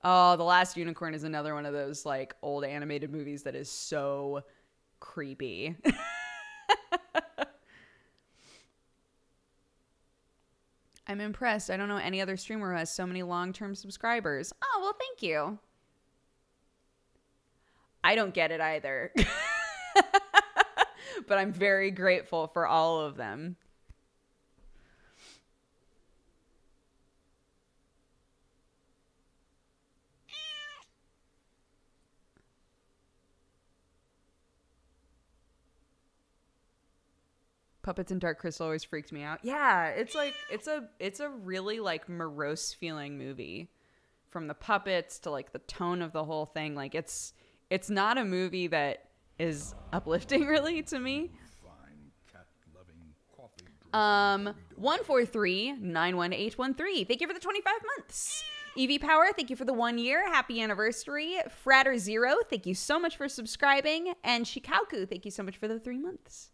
Oh, The Last Unicorn is another one of those like old animated movies that is so creepy. I'm impressed. I don't know any other streamer who has so many long-term subscribers. Oh, well, thank you. I don't get it either. But I'm very grateful for all of them. Puppets in Dark Crystal always freaked me out. Yeah, it's like it's a really like morose feeling movie, from the puppets to like the tone of the whole thing. Like it's not a movie that is uplifting really to me. 143-91813. Thank you for the 25 months. EV Power, thank you for the 1 year. Happy anniversary. Fratter Zero, thank you so much for subscribing. And Shikauku, thank you so much for the 3 months.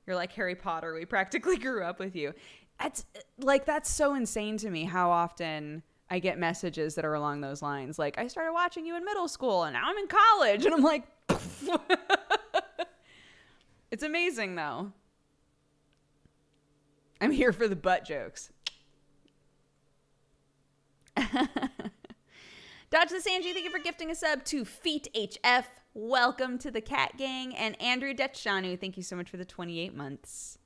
You're like Harry Potter. We practically grew up with you. That's so insane to me how often I get messages that are along those lines. Like, I started watching you in middle school and now I'm in college. And I'm like, it's amazing though. I'm here for the butt jokes. Dodge the Sanji, thank you for gifting a sub to Feet HF. welcome to the Cat Gang. And Andrew Detshanu, thank you so much for the 28 months.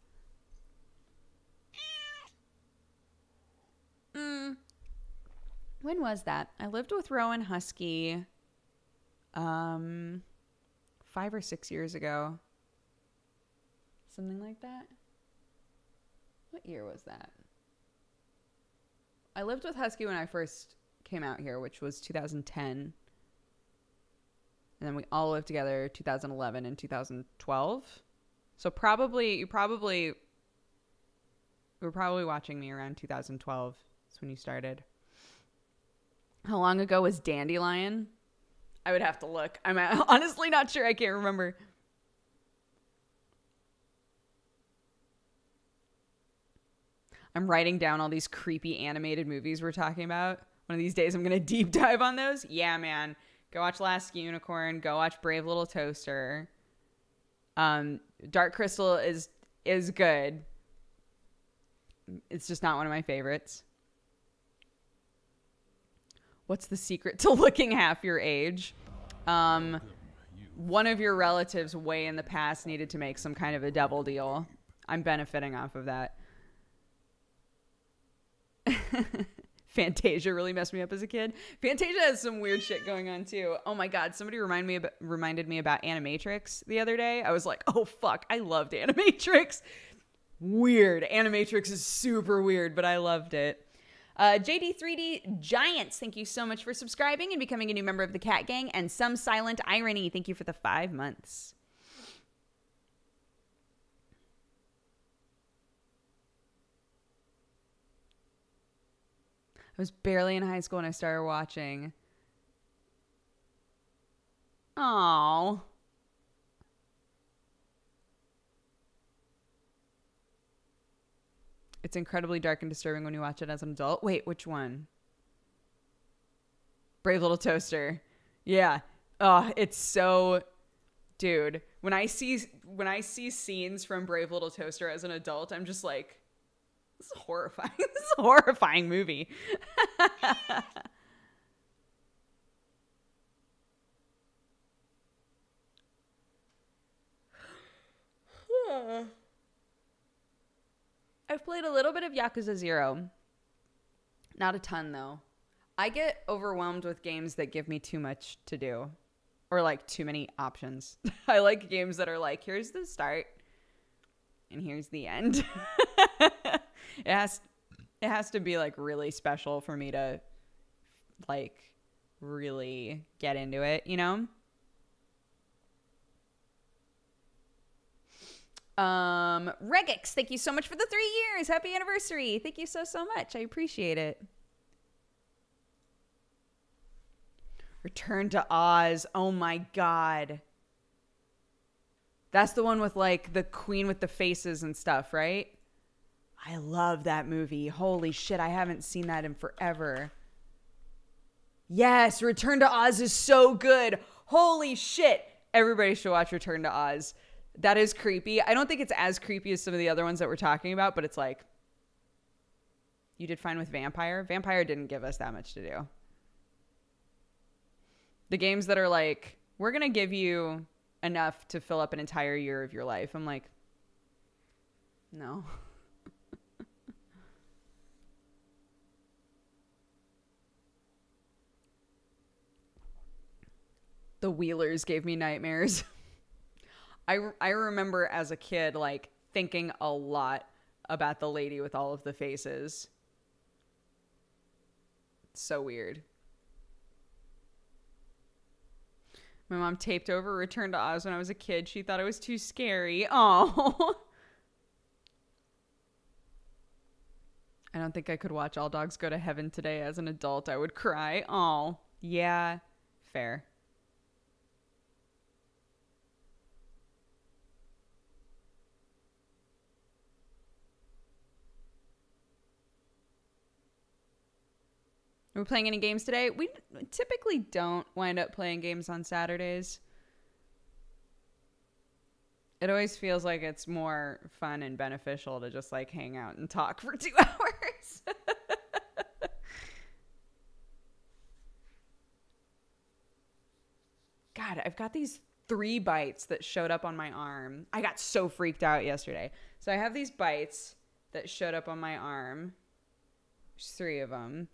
When was that? I lived with Rowan Husky 5 or 6 years ago. Something like that. What year was that? I lived with Husky when I first came out here, which was 2010. And then we all lived together 2011 and 2012. So you were probably watching me around 2012. That's when you started. How long ago was Dandelion? I would have to look. I'm honestly not sure. I can't remember. I'm writing down all these creepy animated movies we're talking about. One of these days I'm going to deep dive on those. Yeah, man. Go watch Last Unicorn. Go watch Brave Little Toaster. Dark Crystal is good. It's just not one of my favorites. What's the secret to looking half your age? One of your relatives way in the past needed to make some kind of a devil deal. I'm benefiting off of that. Fantasia really messed me up as a kid. Fantasia has some weird shit going on too. Oh my god, somebody reminded me about Animatrix the other day. I was like, oh fuck, I loved Animatrix. Weird. Animatrix is super weird, but I loved it. JD3D Giants, thank you so much for subscribing and becoming a new member of the Cat Gang. And Some Silent Irony, thank you for the 5 months. I was barely in high school when I started watching. Aww. It's incredibly dark and disturbing when you watch it as an adult. Wait, which one? Brave Little Toaster. Yeah. Oh, it's so... Dude, when I see scenes from Brave Little Toaster as an adult, I'm just like, this is horrifying. This is a horrifying movie. I've played a little bit of Yakuza 0. Not a ton, though. I get overwhelmed with games that give me too much to do. Or, like, too many options. I like games that are like, here's the start. And here's the end. It has to be, like, really special for me to, like, really get into it, you know? Regix, thank you so much for the 3 years. Happy anniversary. Thank you so much. I appreciate it. Return to Oz. Oh my god. That's the one with like the queen with the faces and stuff, right? I love that movie. Holy shit, I haven't seen that in forever. Yes, Return to Oz is so good. Holy shit. Everybody should watch Return to Oz. That is creepy. I don't think it's as creepy as some of the other ones that we're talking about, but it's like, you did fine with Vampire. Vampire didn't give us that much to do. The games that are like, we're going to give you enough to fill up an entire year of your life. I'm like, no. The Wheelers gave me nightmares. I remember as a kid, like, thinking a lot about the lady with all of the faces. It's so weird. My mom taped over Return to Oz when I was a kid. She thought it was too scary. Oh. I don't think I could watch All Dogs Go to Heaven today as an adult. I would cry. Oh, yeah, fair. Are we playing any games today? We typically don't wind up playing games on Saturdays. It always feels like it's more fun and beneficial to just like hang out and talk for 2 hours. God, I I've got these 3 bites that showed up on my arm. I got so freaked out yesterday. So I have these bites that showed up on my arm. There's 3 of them.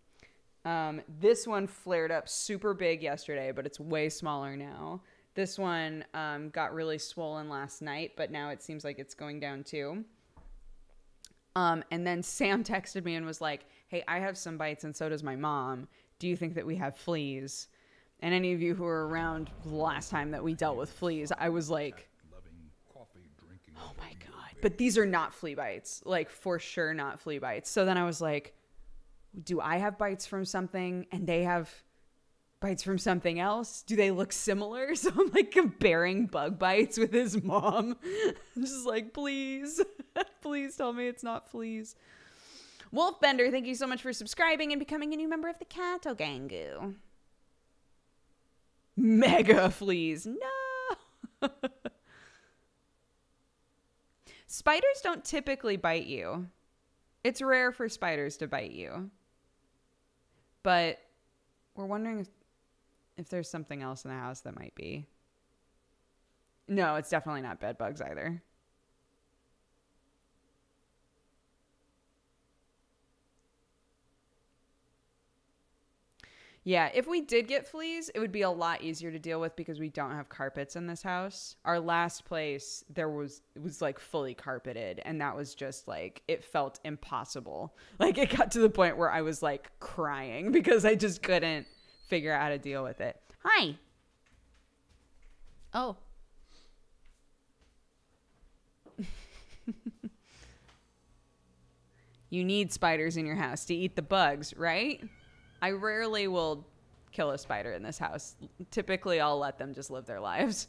This one flared up super big yesterday, but it's way smaller now. This one got really swollen last night, but now it seems like it's going down too. And then Sam texted me and was like, hey, I have some bites and so does my mom. Do you think that we have fleas? And any of you who were around the last time that we dealt with fleas, I was like, oh my God. But these are not flea bites. Like, for sure not flea bites. So then I was like, do I have bites from something and they have bites from something else? Do they look similar? So I'm like comparing bug bites with his mom. I'm just like, please, please tell me it's not fleas. Wolfbender, thank you so much for subscribing and becoming a new member of the Cattle Gangu. Mega fleas. No. Spiders don't typically bite you. It's rare for spiders to bite you. But we're wondering if there's something else in the house that might be. No, it's definitely not bed bugs either. Yeah, if we did get fleas, it would be a lot easier to deal with because we don't have carpets in this house. Our last place, it was like fully carpeted, and that was just like, it felt impossible. Like, it got to the point where I was like crying because I just couldn't figure out how to deal with it. Hi. Oh. You need spiders in your house to eat the bugs, right? I rarely will kill a spider in this house. Typically, I'll let them just live their lives.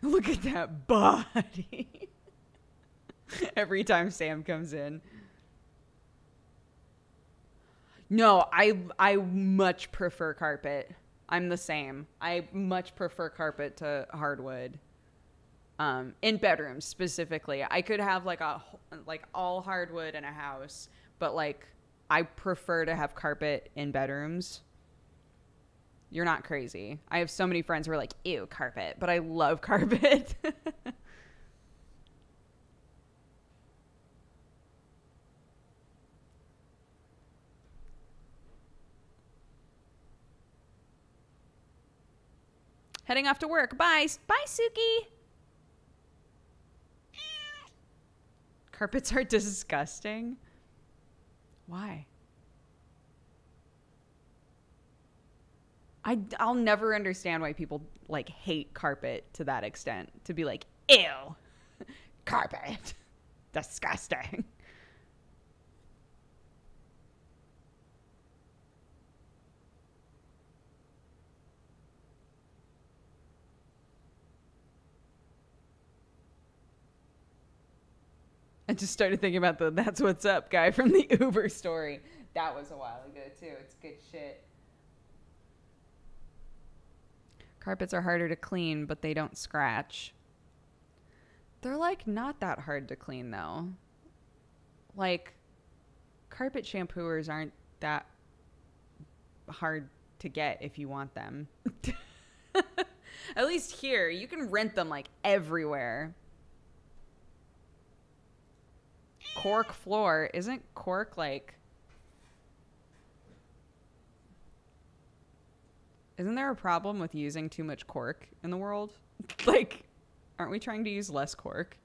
Look at that body. Every time Sam comes in. No, I much prefer carpet. I'm the same. I much prefer carpet to hardwood. In bedrooms specifically, I could have like all hardwood in a house, but like I prefer to have carpet in bedrooms. You're not crazy. I have so many friends who are like, ew, carpet, but I love carpet. Heading off to work. Bye. Bye, Suki. Carpets are disgusting. Why? I'll never understand why people like hate carpet to that extent. To be like, ew, carpet, disgusting. I just started thinking about the "That's What's Up" guy from the Uber story. That was a while ago, too. It's good shit. Carpets are harder to clean, but they don't scratch. They're, like, not that hard to clean, though. Like, carpet shampooers aren't that hard to get if you want them. At least here, you can rent them, like, everywhere. Cork floor. Isn't cork like... Isn't there a problem with using too much cork in the world? Like, aren't we trying to use less cork?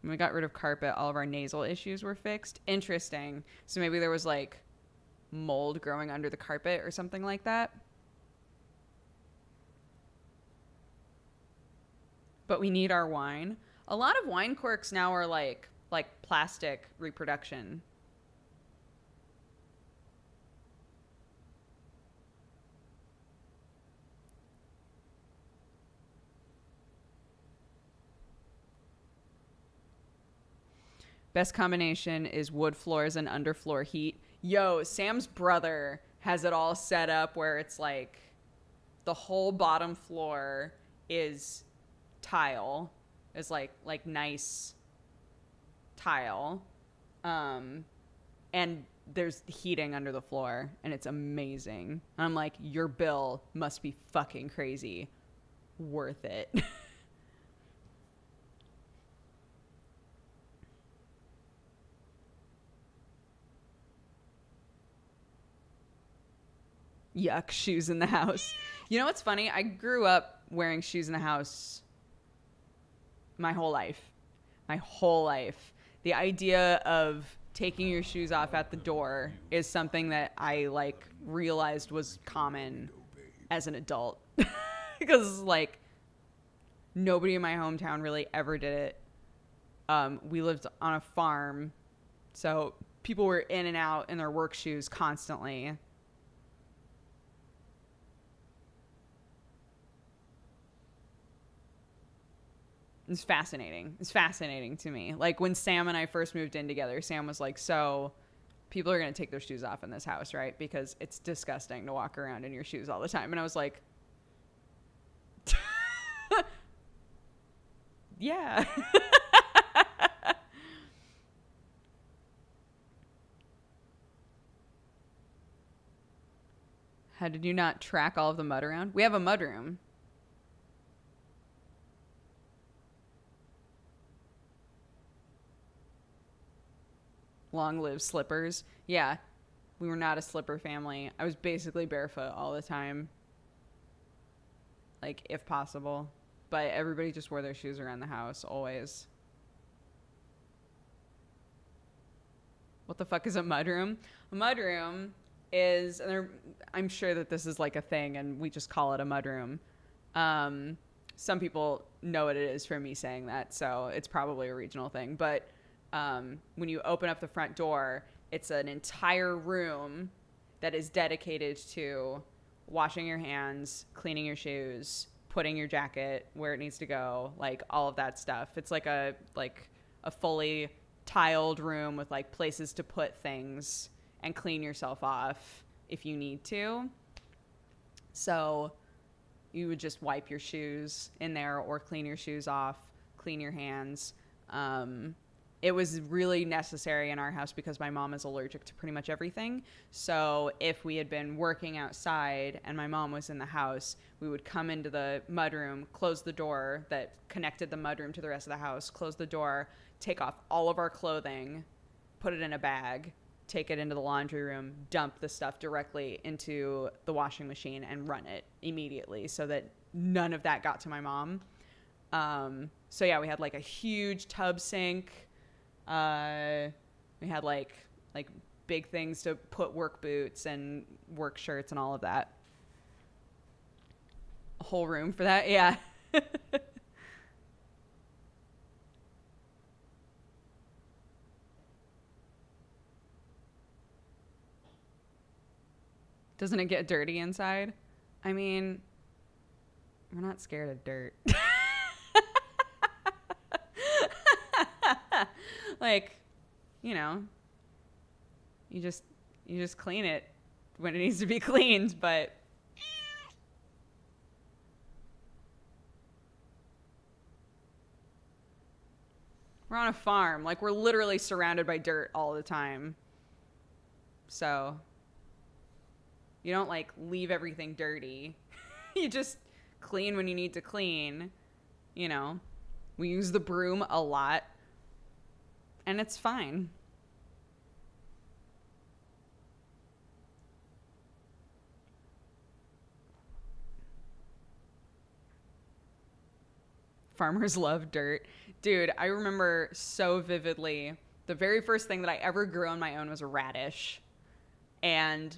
When we got rid of carpet, all of our nasal issues were fixed. Interesting. So maybe there was like mold growing under the carpet or something like that. But we need our wine. A lot of wine corks now are like plastic reproduction. Best combination is wood floors and underfloor heat. Yo, Sam's brother has it all set up where it's like the whole bottom floor is tile is like nice tile. And there's heating under the floor, and it's amazing. And I'm like, your bill must be fucking crazy. Worth it. Yuck, shoes in the house. You know what's funny? I grew up wearing shoes in the house my whole life. My whole life. The idea of taking your shoes off at the door is something that I like realized was common as an adult. Because like nobody in my hometown really ever did it. We lived on a farm, so people were in and out in their work shoes constantly. It's fascinating. It's fascinating to me. Like when Sam and I first moved in together, Sam was like, so people are going to take their shoes off in this house, right? Because it's disgusting to walk around in your shoes all the time. And I was like, yeah. How did you not track all of the mud around? We have a mud room. Long live slippers. Yeah, we were not a slipper family. I was basically barefoot all the time, like if possible. But everybody just wore their shoes around the house always. What the fuck is a mudroom? A mudroom is, and I'm sure that this is like a thing, and we just call it a mudroom. Some people know what it is from me saying that, so it's probably a regional thing. But when you open up the front door, it's an entire room that is dedicated to washing your hands, cleaning your shoes, putting your jacket where it needs to go, like all of that stuff. It's like a fully tiled room with like places to put things and clean yourself off if you need to. So you would just wipe your shoes in there or clean your shoes off, clean your hands. It was really necessary in our house because my mom is allergic to pretty much everything. So if we had been working outside and my mom was in the house, we would come into the mudroom, close the door that connected the mudroom to the rest of the house, close the door, take off all of our clothing, put it in a bag, take it into the laundry room, dump the stuff directly into the washing machine and run it immediately so that none of that got to my mom. So yeah, we had like a huge tub sink. We had like big things to put work boots and work shirts and all of that. A whole room for that. Yeah. Doesn't it get dirty inside? I mean, we're not scared of dirt. Like, you know, you just clean it when it needs to be cleaned, but we're on a farm. Like, we're literally surrounded by dirt all the time. So you don't like leave everything dirty. You just clean when you need to clean, you know. We use the broom a lot. And it's fine. Farmers love dirt. Dude, I remember so vividly the very first thing that I ever grew on my own was a radish. And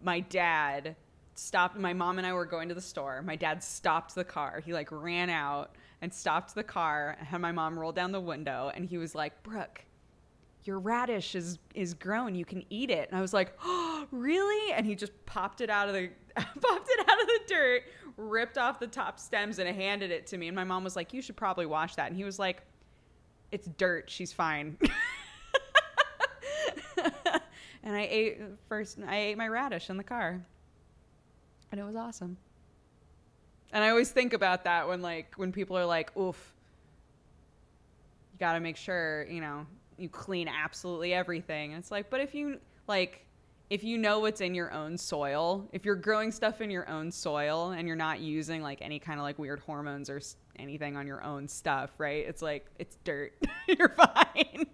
my dad stopped. My mom and I were going to the store. My dad stopped the car. He like ran out and stopped the car and had my mom roll down the window, and he was like, Brooke, your radish is grown. You can eat it. And I was like, oh, really? And he just popped it out of the dirt, ripped off the top stems and handed it to me. And my mom was like, you should probably wash that. And he was like, it's dirt. She's fine. And I ate my radish in the car. And it was awesome. And I always think about that when people are like, oof, you got to make sure, you know, you clean absolutely everything. And it's like, but if you know what's in your own soil, if you're growing stuff in your own soil and you're not using like any kind of like weird hormones or anything on your own stuff, right? It's like, it's dirt. You're fine.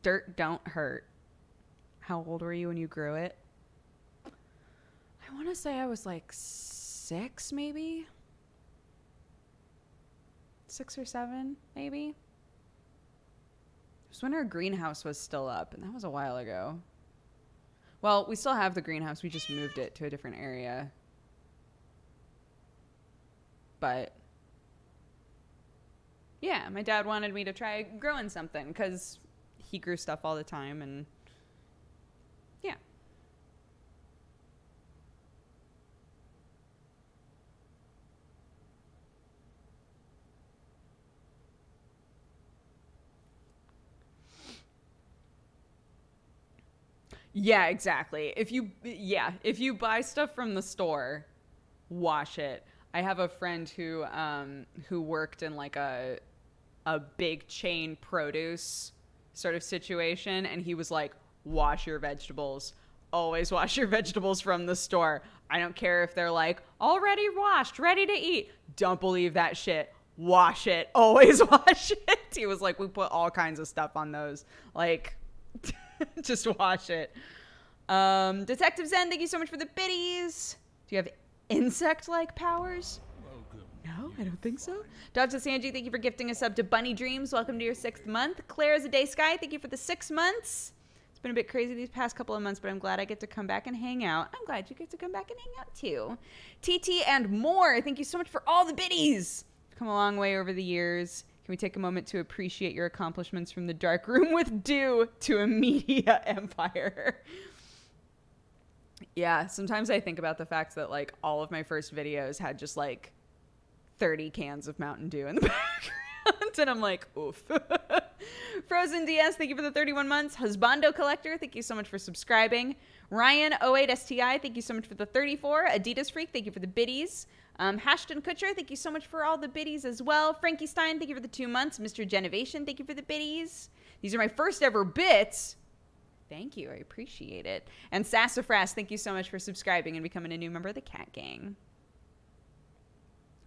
Dirt don't hurt. How old were you when you grew it? I want to say I was like 6, maybe. 6 or 7, maybe. It was when our greenhouse was still up, and that was a while ago. Well, we still have the greenhouse. We just moved it to a different area. But yeah, my dad wanted me to try growing something because he grew stuff all the time, and yeah. Yeah, exactly. If you buy stuff from the store, wash it. I have a friend who worked in like a big chain produce sort of situation, and he was like, wash your vegetables. Always wash your vegetables from the store. I don't care if they're like already washed, ready to eat. Don't believe that shit. Wash it. Always wash it. He was like, we put all kinds of stuff on those. Like, just wash it. Detective Zen, thank you so much for the biddies. Do you have insect-like powers? Welcome. No, I don't think so. Dr. Sanji, thank you for gifting us up to Bunny Dreams. Welcome to your 6th month. Claire is a day sky. Thank you for the 6 months. It's been a bit crazy these past couple of months, but I'm glad I get to come back and hang out. I'm glad you get to come back and hang out too. TT and more, thank you so much for all the biddies. Come a long way over the years. Can we take a moment to appreciate your accomplishments from the dark room with Dew to a media empire? Yeah, sometimes I think about the fact that like all of my first videos had just like 30 cans of Mountain Dew in the background, and I'm like, oof. Frozen DS, thank you for the 31 months. Husbando Collector, thank you so much for subscribing. Ryan 08STI, thank you so much for the 34. Adidas Freak, thank you for the biddies. Hashton Kutcher, thank you so much for all the biddies as well. Frankie Stein, thank you for the 2 months. Mr. Genovation, thank you for the biddies. These are my first ever bits. Thank you, I appreciate it. And Sassafras, thank you so much for subscribing and becoming a new member of the Cat Gang.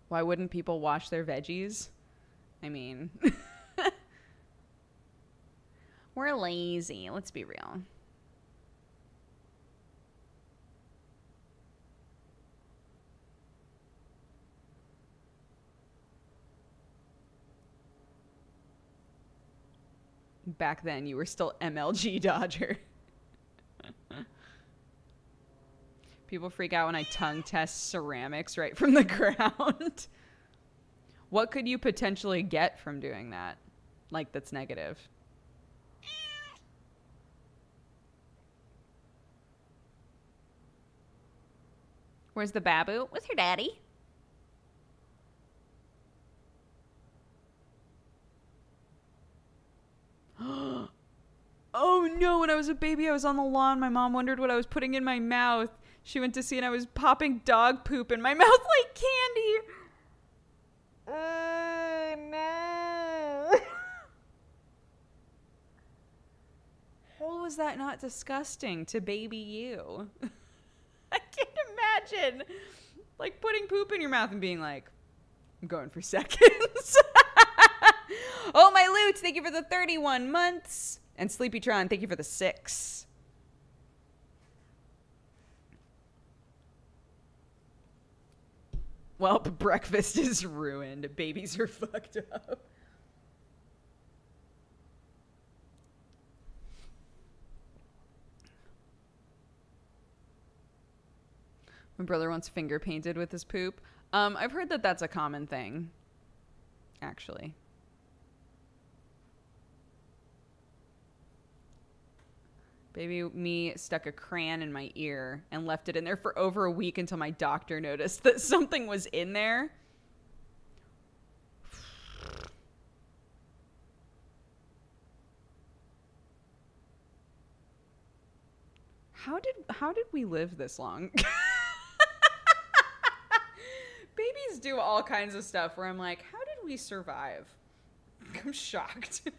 Why wouldn't people wash their veggies? I mean, we're lazy. Let's be real. Back then, you were still MLG Dodger. People freak out when I tongue test ceramics right from the ground. What could you potentially get from doing that? Like, that's negative. Where's the babu? With her daddy. Oh no, when I was a baby, I was on the lawn. My mom wondered what I was putting in my mouth. She went to see and I was popping dog poop in my mouth like candy. Oh no. How was that not disgusting to baby you? I can't imagine like putting poop in your mouth and being like, I'm going for seconds. Oh, my loot, thank you for the 31 months. And Sleepytron, thank you for the 6. Well, breakfast is ruined. Babies are fucked up. My brother wants finger painted with his poop. I've heard that that's a common thing, actually. Baby me stuck a crayon in my ear and left it in there for over a week until my doctor noticed that something was in there. How did we live this long? Babies do all kinds of stuff where I'm like, how did we survive? I'm shocked.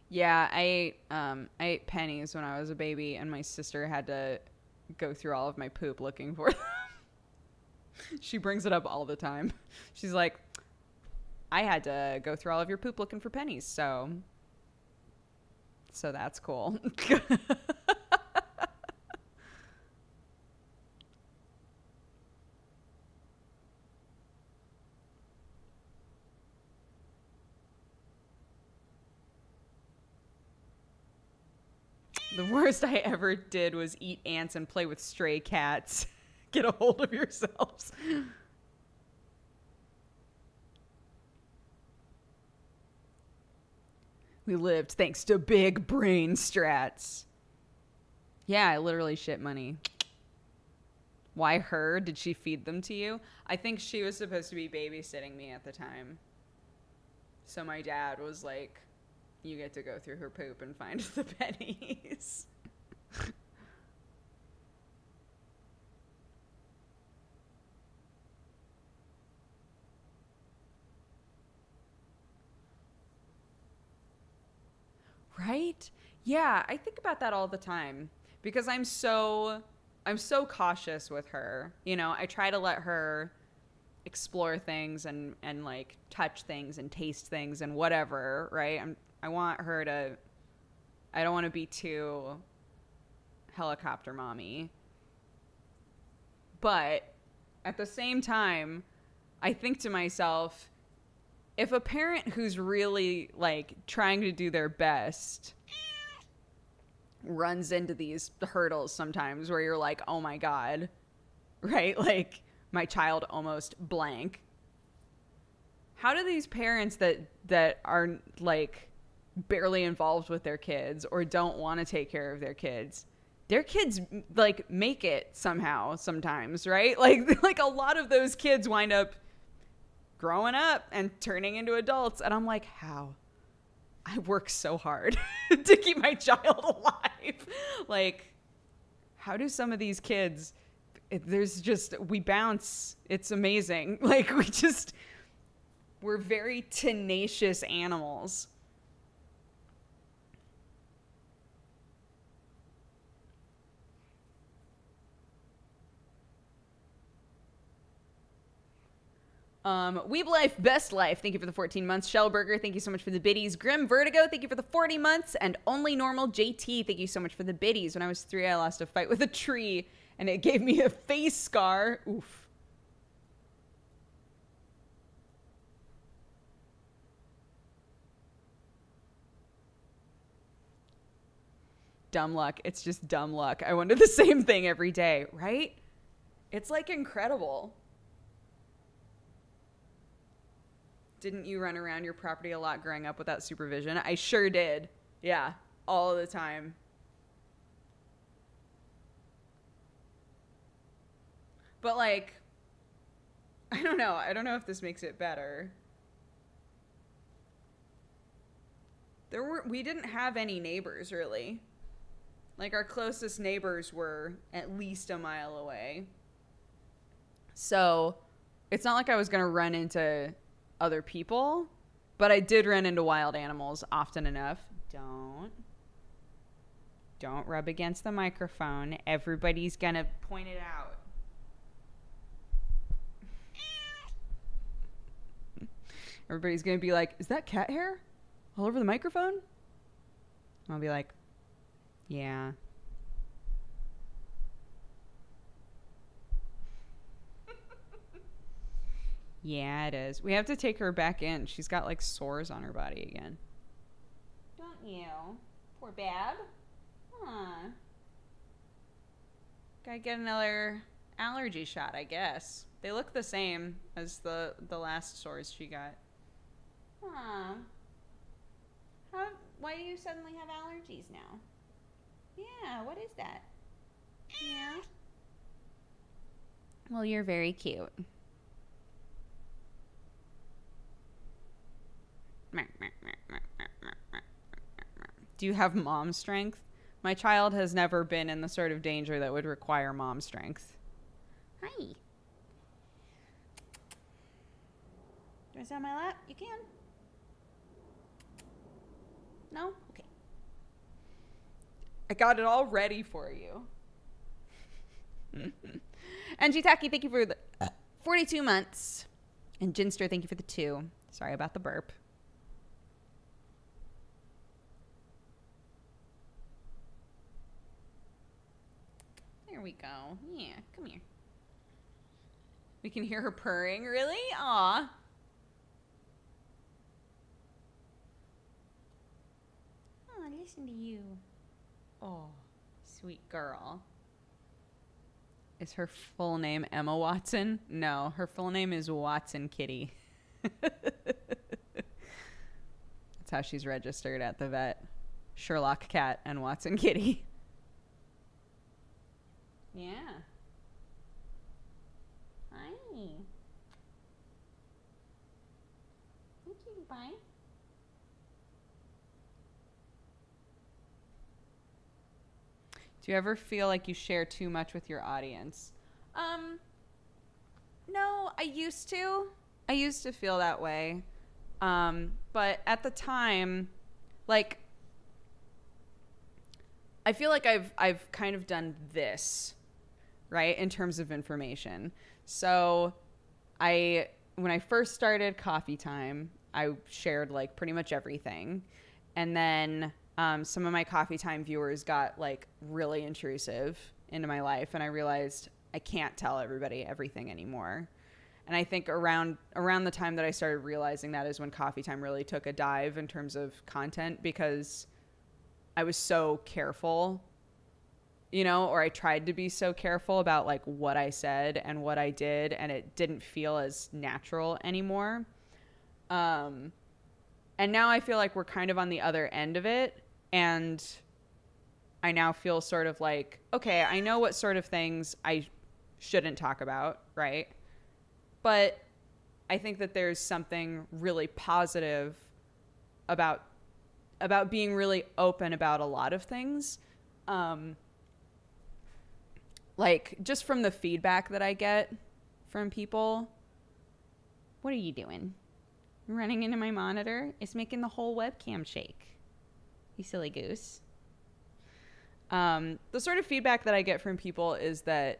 Yeah, I ate pennies when I was a baby, and my sister had to go through all of my poop looking for them. She brings it up all the time. She's like, I had to go through all of your poop looking for pennies, so that's cool. The worst I ever did was eat ants and play with stray cats. Get a hold of yourselves. We lived thanks to big brain strats. Yeah, I literally shit money. Why her? Did she feed them to you? I think she was supposed to be babysitting me at the time. So my dad was like, you get to go through her poop and find the pennies. Right? Yeah, I think about that all the time because I'm so cautious with her. You know, I try to let her explore things and like touch things and taste things and whatever, right? I want her to, I don't want to be too helicopter mommy. But at the same time, I think to myself, if a parent who's really like trying to do their best runs into these hurdles sometimes where you're like, oh my God, right? Like my child almost blank. How do these parents that are like barely involved with their kids or don't want to take care of their kids like make it somehow sometimes, right? Like a lot of those kids wind up growing up and turning into adults, and I'm like, how? I work so hard to keep my child alive. Like, how do some of these kids, we bounce. It's amazing. Like, we're very tenacious animals. Weeb Life, Best Life, thank you for the 14 months. Shellburger, thank you so much for the biddies. Grim Vertigo, thank you for the 40 months. And Only Normal JT, thank you so much for the biddies. When I was 3, I lost a fight with a tree, and it gave me a face scar. Oof. Dumb luck. It's just dumb luck. I wonder the same thing every day, right? It's like incredible. Didn't you run around your property a lot growing up without supervision? I sure did. Yeah, all the time. But like, I don't know. I don't know if this makes it better. We didn't have any neighbors really. Like our closest neighbors were at least a mile away. So it's not like I was going to run into other people, but I did run into wild animals often enough. Don't rub against the microphone. Everybody's gonna point it out. Everybody's gonna be like, is that cat hair all over the microphone? I'll be like, yeah. Yeah, it is. We have to take her back in. She's got like sores on her body again. Don't you? Poor Bab. Huh. Gotta get another allergy shot, I guess. They look the same as the last sores she got. Huh. Why do you suddenly have allergies now? Yeah, what is that? Yeah. Well, you're very cute. Do you have mom strength? My child has never been in the sort of danger that would require mom strength. Hi. Do you want to sit on my lap? You can. No? Okay. I got it all ready for you. And Jitaki, thank you for the 42 months. And Jinster, thank you for the 2. Sorry about the burp. There we go. Yeah, come here. We can hear her purring. Really? Aw. Oh, listen to you. Oh, sweet girl. Is her full name Emma Watson? No, her full name is Watson Kitty. That's how she's registered at the vet. Sherlock Cat and Watson Kitty. Yeah. Hi. Thank you. Bye. Do you ever feel like you share too much with your audience? No, I used to. I used to feel that way. But at the time, like, I feel like I've kind of done this, right, in terms of information. So when I first started Coffee Time, I shared like pretty much everything. And then some of my Coffee Time viewers got like really intrusive into my life, and I realized I can't tell everybody everything anymore. And I think around the time that I started realizing that is when Coffee Time really took a dive in terms of content, because I was so careful, you know, or I tried to be so careful about like what I said and what I did, and it didn't feel as natural anymore. And now I feel like we're kind of on the other end of it, and I now feel sort of like, okay, I know what sort of things I shouldn't talk about, right? But I think that there's something really positive about being really open about a lot of things. Like, just from the feedback that I get from people. What are you doing? Running into my monitor? It's making the whole webcam shake. You silly goose. The sort of feedback that I get from people is that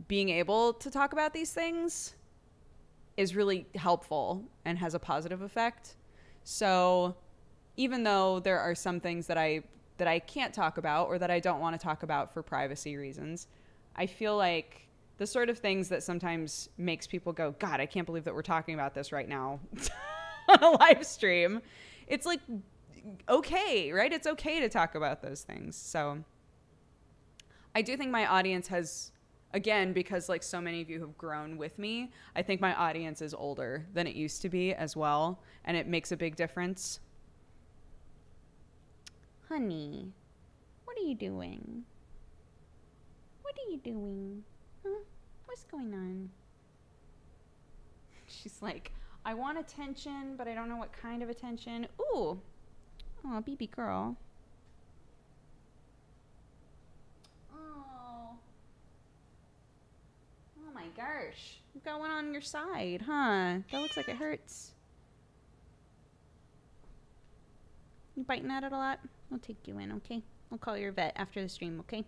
being able to talk about these things is really helpful and has a positive effect. So even though there are some things that I can't talk about or that I don't want to talk about for privacy reasons, I feel like the sort of things that sometimes makes people go, God, I can't believe that we're talking about this right now on a live stream. It's like, okay, right? It's okay to talk about those things. So I do think my audience has, again, because like so many of you have grown with me, I think my audience is older than it used to be as well. And it makes a big difference. Honey, what are you doing? What are you doing? Huh? What's going on? She's like, I want attention, but I don't know what kind of attention. Ooh. Oh, baby girl. Oh. Oh my gosh. You've got one on your side, huh? That looks like it hurts. You biting at it a lot? I'll take you in, okay? I'll call your vet after the stream, okay?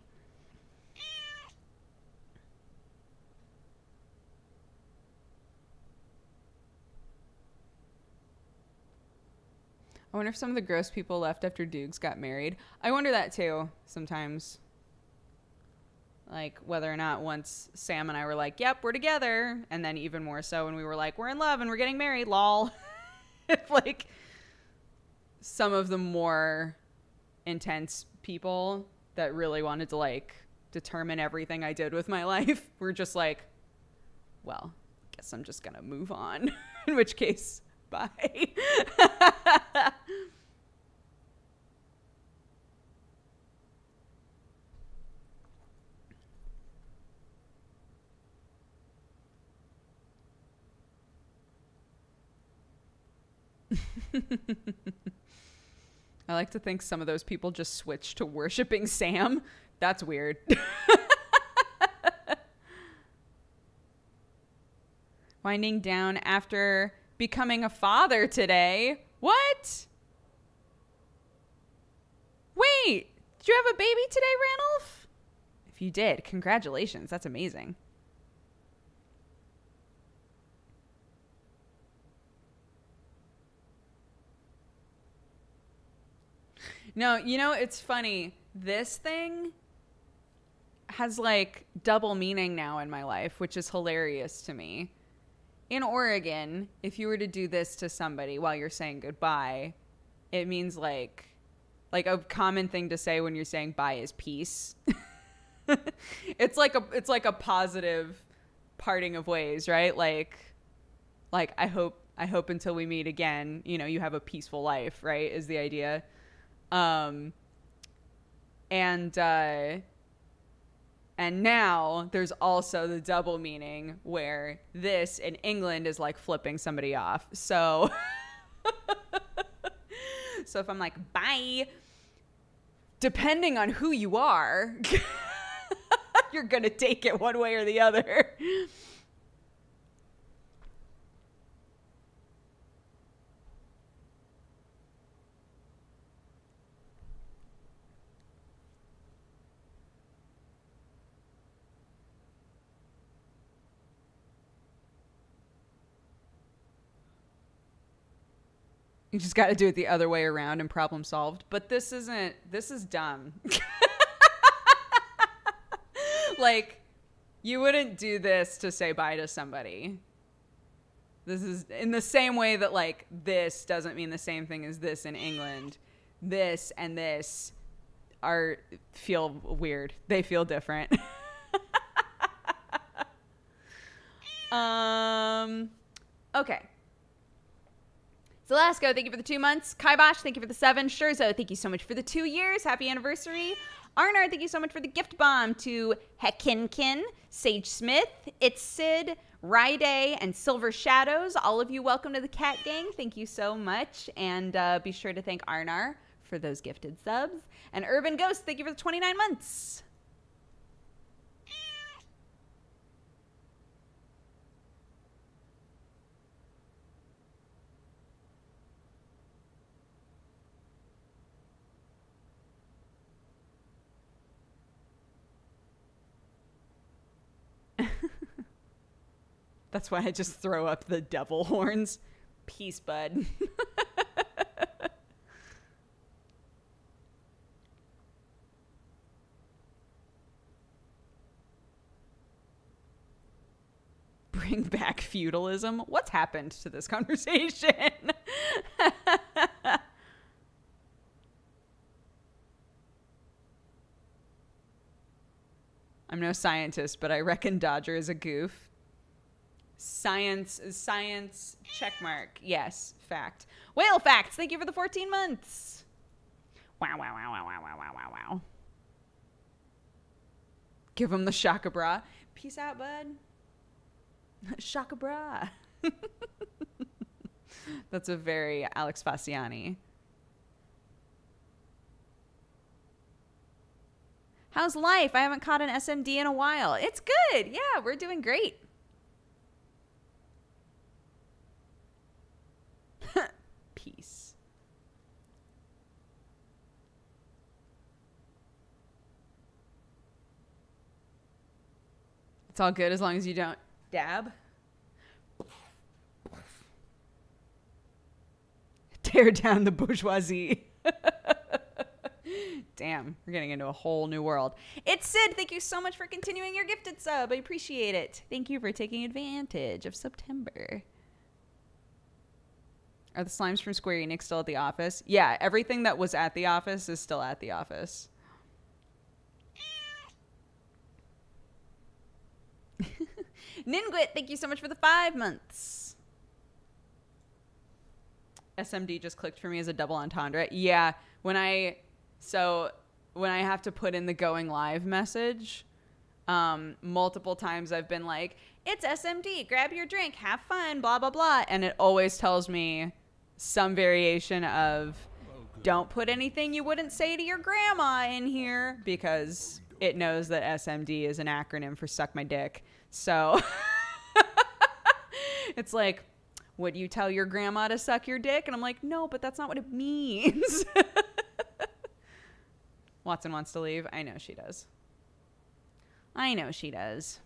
I wonder if some of the gross people left after Doogs got married. I wonder that too, sometimes. Like, whether or not once Sam and I were like, yep, we're together. And then even more so when we were like, we're in love and we're getting married, lol. If, like, some of the more intense people that really wanted to, like, determine everything I did with my life were just like, well, I guess I'm just going to move on. In which case, bye. I like to think some of those people just switched to worshiping Sam. That's weird. Winding down after becoming a father today. What? Wait, did you have a baby today, Ranulph? If you did, congratulations. That's amazing. No, you know, it's funny. This thing has like double meaning now in my life, which is hilarious to me. In Oregon, if you were to do this to somebody while you're saying goodbye, it means like a common thing to say when you're saying bye is peace. It's like a positive parting of ways, right? Like I hope until we meet again, you know, you have a peaceful life, right? Is the idea. And now there's also the double meaning where this in England is like flipping somebody off. So, so if I'm like, bye, depending on who you are, you're going to take it one way or the other. You just got to do it the other way around and problem solved. But this is dumb. Like, you wouldn't do this to say bye to somebody. This is in the same way that, like, this doesn't mean the same thing as this in England. This and this feel weird. They feel different. Okay. Zelasco, thank you for the 2 months. Kaibosh, thank you for the 7. Scherzo, thank you so much for the 2 years. Happy anniversary. Arnar, thank you so much for the gift bomb. To Hekinkin, Sage Smith, It's Sid, Ryday, and Silver Shadows. All of you, welcome to the Cat Gang. Thank you so much. And be sure to thank Arnar for those gifted subs. And Urban Ghost, thank you for the 29 months. That's why I just throw up the devil horns. Peace, bud. Bring back feudalism. What's happened to this conversation? I'm no scientist, but I reckon Dodger is a goof. Science checkmark. Yes, fact. Whale facts. Thank you for the 14 months. Wow, wow, wow, wow, wow, wow, wow, wow, wow. Give him the shaka bra. Peace out, bud. Shaka bra. That's a very Alex Faciani. How's life? I haven't caught an SMD in a while. It's good. Yeah, we're doing great. Peace. It's all good as long as you don't dab. Tear down the bourgeoisie. Damn, we're getting into a whole new world. It's Sid. Thank you so much for continuing your gifted sub. I appreciate it. Thank you for taking advantage of September. Are the slimes from Square Enix still at the office? Yeah, everything that was at the office is still at the office. Ningwit, thank you so much for the 5 months. SMD just clicked for me as a double entendre. Yeah, when I have to put in the going live message, multiple times I've been like, it's SMD, grab your drink, have fun, blah, blah, blah. And it always tells me some variation of don't put anything you wouldn't say to your grandma in here because it knows that SMD is an acronym for suck my dick. So it's like, would you tell your grandma to suck your dick? And I'm like, no, but that's not what it means. Watson wants to leave. I know she does. I know she does.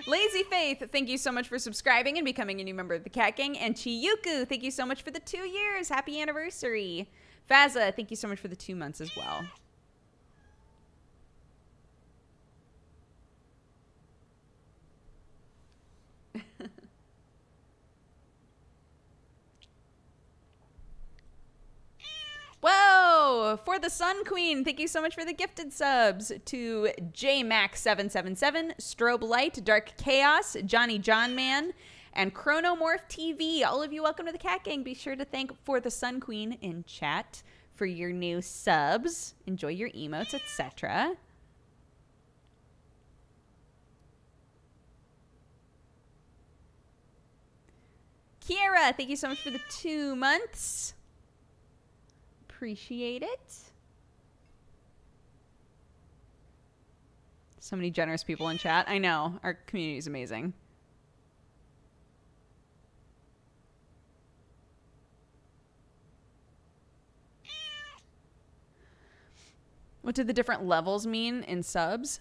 Lazy Faith, thank you so much for subscribing and becoming a new member of the Cat Gang. And Chiyuku, thank you so much for the 2 years. Happy anniversary. Faza, thank you so much for the 2 months as well. Whoa! For the Sun Queen, thank you so much for the gifted subs. To JMax777, Strobe Light, Dark Chaos, Johnny John Man, and Chronomorph TV. All of you, welcome to the Cat Gang. Be sure to thank For the Sun Queen in chat for your new subs. Enjoy your emotes, etc. Kiera, thank you so much for the 2 months. Appreciate it. So many generous people in chat. I know. Our community is amazing. What did the different levels mean in subs?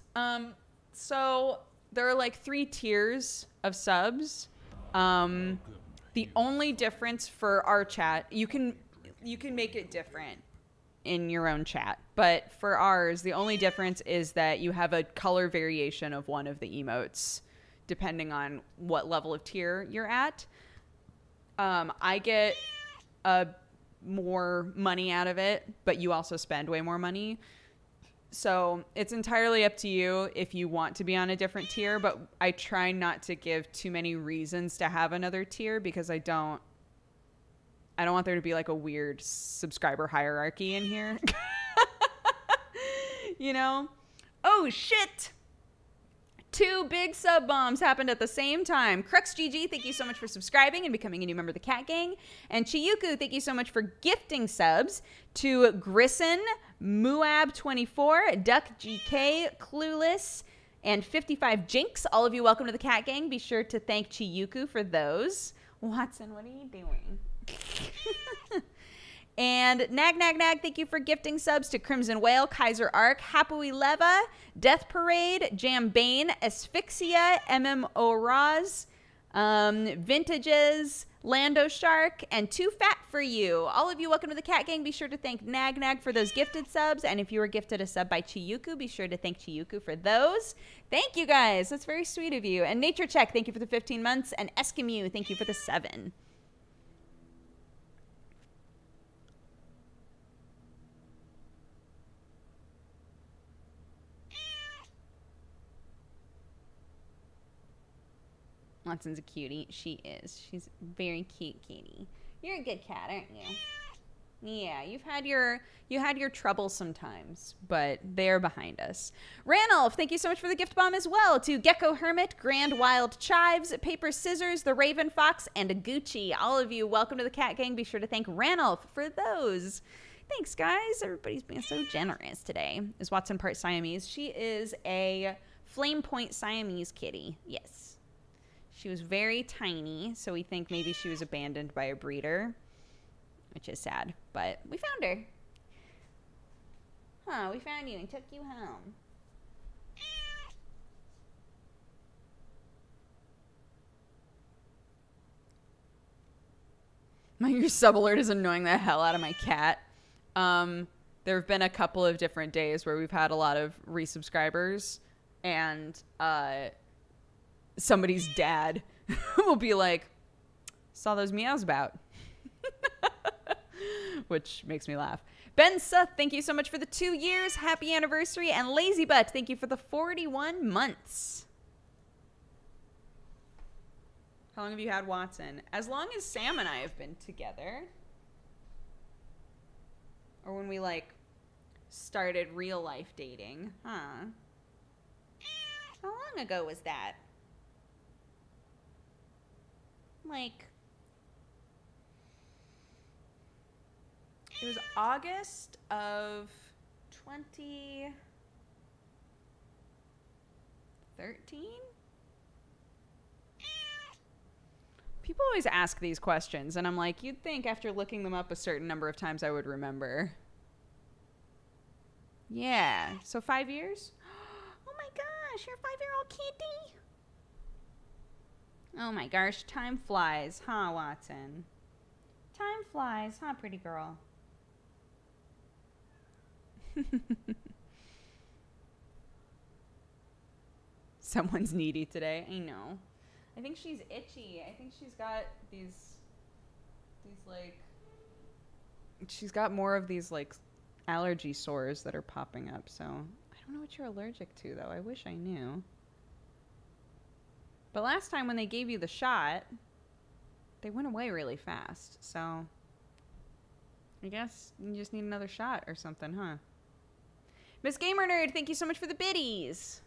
So there are like 3 tiers of subs. The only difference for our chat, you can make it different in your own chat. But for ours, the only difference is that you have a color variation of one of the emotes, depending on what level of tier you're at. I get more money out of it, but you also spend way more money. So it's entirely up to you if you want to be on a different tier, but I try not to give too many reasons to have another tier because I don't want there to be like a weird subscriber hierarchy in here. You know? Oh, shit! 2 big sub bombs happened at the same time. CruxGG, thank you so much for subscribing and becoming a new member of the Cat Gang. And Chiyuku, thank you so much for gifting subs to Grisson, Muab24, Duck GK, Clueless, and 55 Jinx. All of you, welcome to the Cat Gang. Be sure to thank Chiyuku for those. Watson, what are you doing? And Nag, thank you for gifting subs to Crimson Whale, Kaiser Ark, Hapui Leva, Death Parade, Jam Bane, Asphyxia, MMO Raz, Vintages, Lando Shark, and Too Fat for You. All of you, welcome to the Cat Gang. Be sure to thank Nag for those gifted subs. And if you were gifted a sub by Chiyuku, be sure to thank Chiyuku for those. Thank you, guys. That's very sweet of you. And Nature Check, thank you for the 15 months. And Eskimo, thank you for the 7. Watson's a cutie. She is. She's a very cute kitty. You're a good cat, aren't you? Yeah, you had your troubles sometimes, but they're behind us. Ranulph, thank you so much for the gift bomb as well. To Gecko Hermit, Grand Wild Chives, Paper Scissors, The Raven Fox, and a Gucci. All of you, welcome to the Cat Gang. Be sure to thank Ranulph for those. Thanks, guys. Everybody's being so generous today. Is Watson part Siamese? She is a Flame Point Siamese kitty. Yes. She was very tiny, so we think maybe she was abandoned by a breeder, which is sad, but we found her. Huh, we found you and took you home. Your sub alert is annoying the hell out of my cat. There have been a couple of different days where we've had a lot of resubscribers, and somebody's dad will be like, saw those meows about. Which makes me laugh. Ben Suth, thank you so much for the 2 years. Happy anniversary. And Lazy Butt, thank you for the 41 months. How long have you had Watson? As long as Sam and I have been together. Or when we, like, started real life dating. Huh. How long ago was that? like, it was August of 2013? People always ask these questions, and I'm like, you'd think after looking them up a certain number of times I would remember. Yeah, so 5 years? Oh my gosh, you're a 5-year-old kitty. Oh my gosh, time flies, huh, Watson? Time flies, huh, pretty girl? Someone's needy today, I know. I think she's itchy. I think she's got these like, she's got more of these like allergy sores that are popping up. So I don't know what you're allergic to though. I wish I knew. But last time when they gave you the shot, they went away really fast. So I guess you just need another shot or something, huh? Miss Gamer Nerd, thank you so much for the biddies.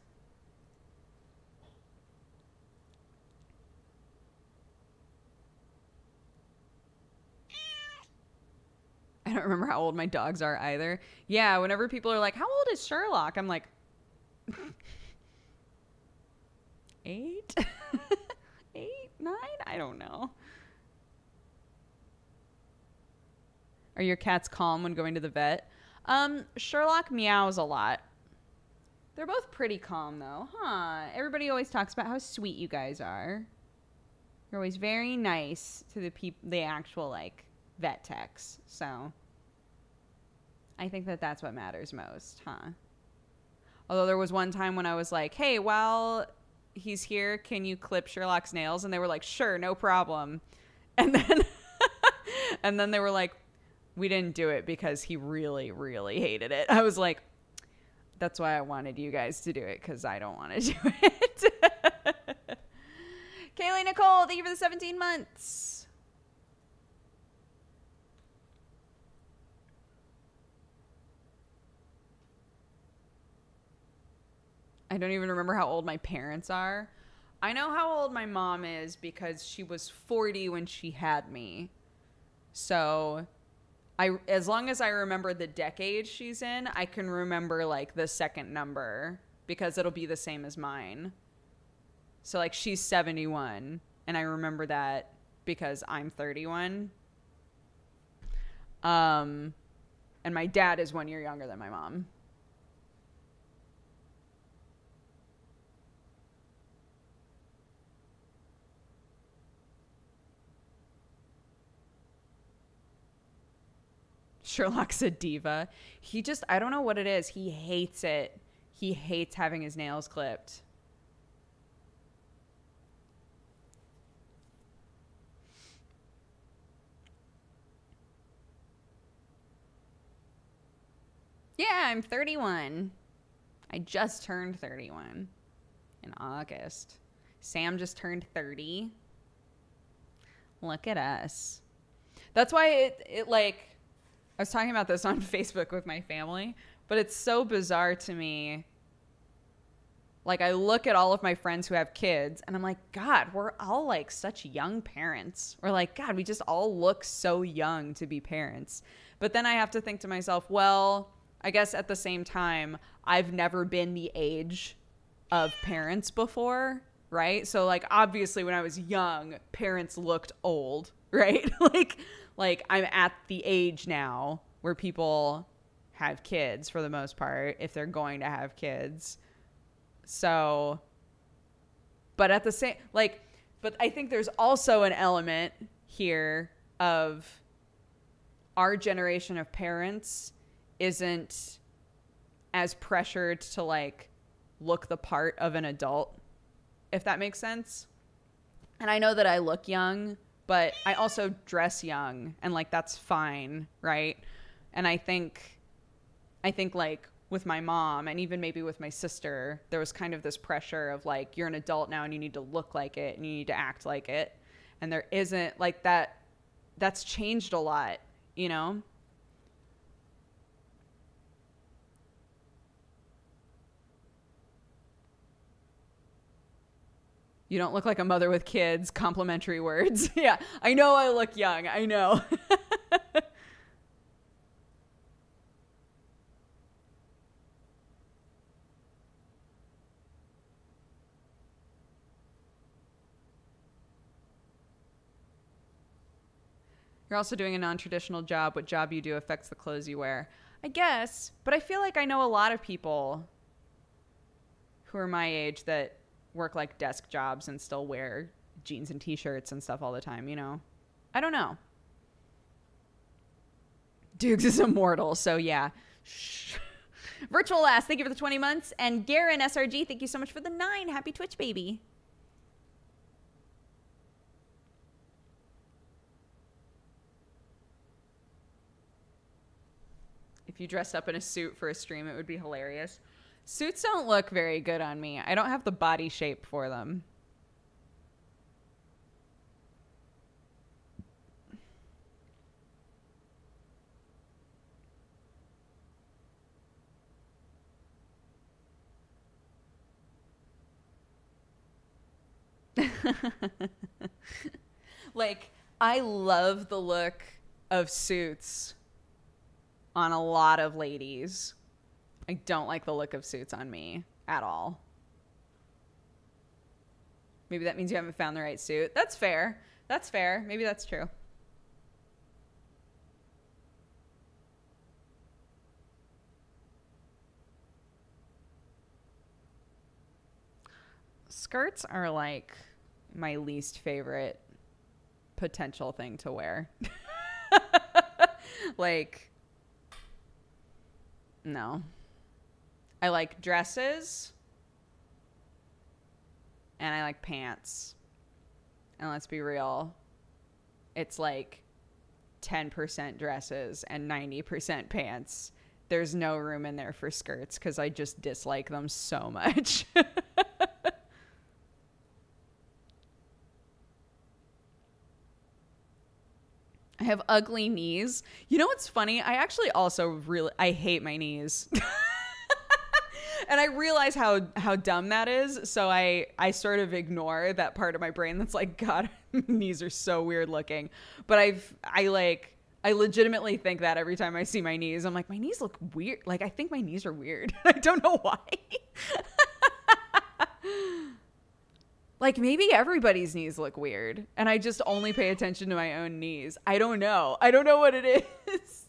I don't remember how old my dogs are either. Yeah, whenever people are like, how old is Sherlock? I'm like, 8? 8? 9? I don't know. Are your cats calm when going to the vet? Sherlock meows a lot. They're both pretty calm though, huh? Everybody always talks about how sweet you guys are. You're always very nice to the actual like vet techs. So I think that's what matters most, huh? Although there was one time when I was like, hey, while he's here, can you clip Sherlock's nails? And they were like, sure, no problem. And then and then they were like, we didn't do it because he really, really hated it. I was like, that's why I wanted you guys to do it, because I don't want to do it. Kaylee Nicole, thank you for the 17 months. I don't even remember how old my parents are. I know how old my mom is because she was 40 when she had me. So as long as I remember the decade she's in, I can remember like the second number because it'll be the same as mine. So like she's 71 and I remember that because I'm 31. And my dad is 1 year younger than my mom. Sherlock's a diva. I don't know what it is. He hates it. He hates having his nails clipped. Yeah, I'm 31. I just turned 31 in August. Sam just turned 30. Look at us. That's why it like, I was talking about this on Facebook with my family, but it's so bizarre to me. Like, I look at all of my friends who have kids, and I'm like, God, we're all, like, such young parents. Or, like, God, we just all look so young to be parents. But then I have to think to myself, well, I guess at the same time, I've never been the age of parents before, right? So, like, obviously, when I was young, parents looked old, right? Like I'm at the age now where people have kids for the most part, if they're going to have kids. So, but at the same, like, but I think there's also an element here of our generation of parents isn't as pressured to like look the part of an adult, if that makes sense. And I know that I look young, but I also dress young, and like that's fine, right? And I think like with my mom and even maybe with my sister, there was kind of this pressure of like, you're an adult now and you need to look like it and you need to act like it. And there isn't like that. That's changed a lot, you know? You don't look like a mother with kids. Complimentary words. Yeah, I know I look young. I know. You're also doing a non-traditional job. What job you do affects the clothes you wear. I guess, but I feel like I know a lot of people who are my age that work like desk jobs and still wear jeans and t-shirts and stuff all the time, you know? I don't know. Dukes is immortal, so yeah. Shh. Virtual Last, thank you for the 20 months. And Garen SRG, thank you so much for the 9. Happy Twitch, baby. If you dressed up in a suit for a stream, it would be hilarious. Suits don't look very good on me. I don't have the body shape for them. Like, I love the look of suits on a lot of ladies. I don't like the look of suits on me at all. Maybe that means you haven't found the right suit. That's fair. That's fair. Maybe that's true. Skirts are like my least favorite potential thing to wear. Like, no. I like dresses and I like pants. And let's be real, it's like 10% dresses and 90% pants. There's no room in there for skirts because I just dislike them so much. I have ugly knees. You know what's funny? I actually also I hate my knees. And I realize how dumb that is. So I sort of ignore that part of my brain that's like, God, knees are so weird looking. But I legitimately think that every time I see my knees. I'm like, my knees look weird. Like, I think my knees are weird. I don't know why. Like, maybe everybody's knees look weird. And I just only pay attention to my own knees. I don't know. I don't know what it is.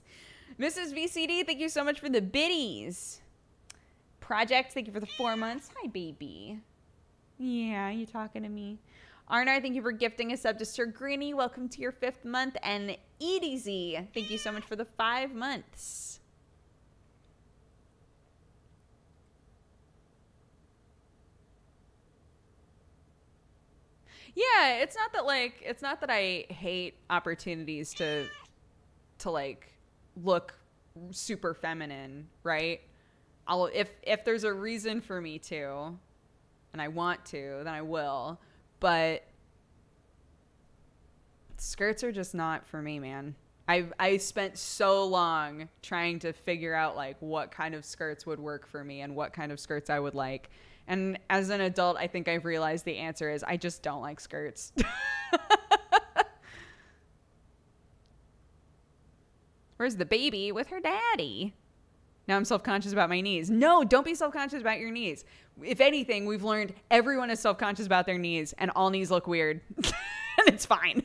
Mrs. VCD, thank you so much for the biddies. Project, thank you for the 4 months. Hi, baby. Yeah, you talking to me? Arnar, thank you for gifting a sub to Sir Grinny. Welcome to your 5th month. And EDZ, thank you so much for the 5 months. Yeah, it's not that I hate opportunities to like look super feminine, right? If there's a reason for me to, and I want to, then I will. But skirts are just not for me, man. I spent so long trying to figure out like what kind of skirts would work for me and what kind of skirts I would like. And as an adult, I think I've realized the answer is I just don't like skirts. Where's the baby with her daddy? Now I'm self-conscious about my knees. No, don't be self-conscious about your knees. If anything, we've learned everyone is self-conscious about their knees and all knees look weird. And it's fine.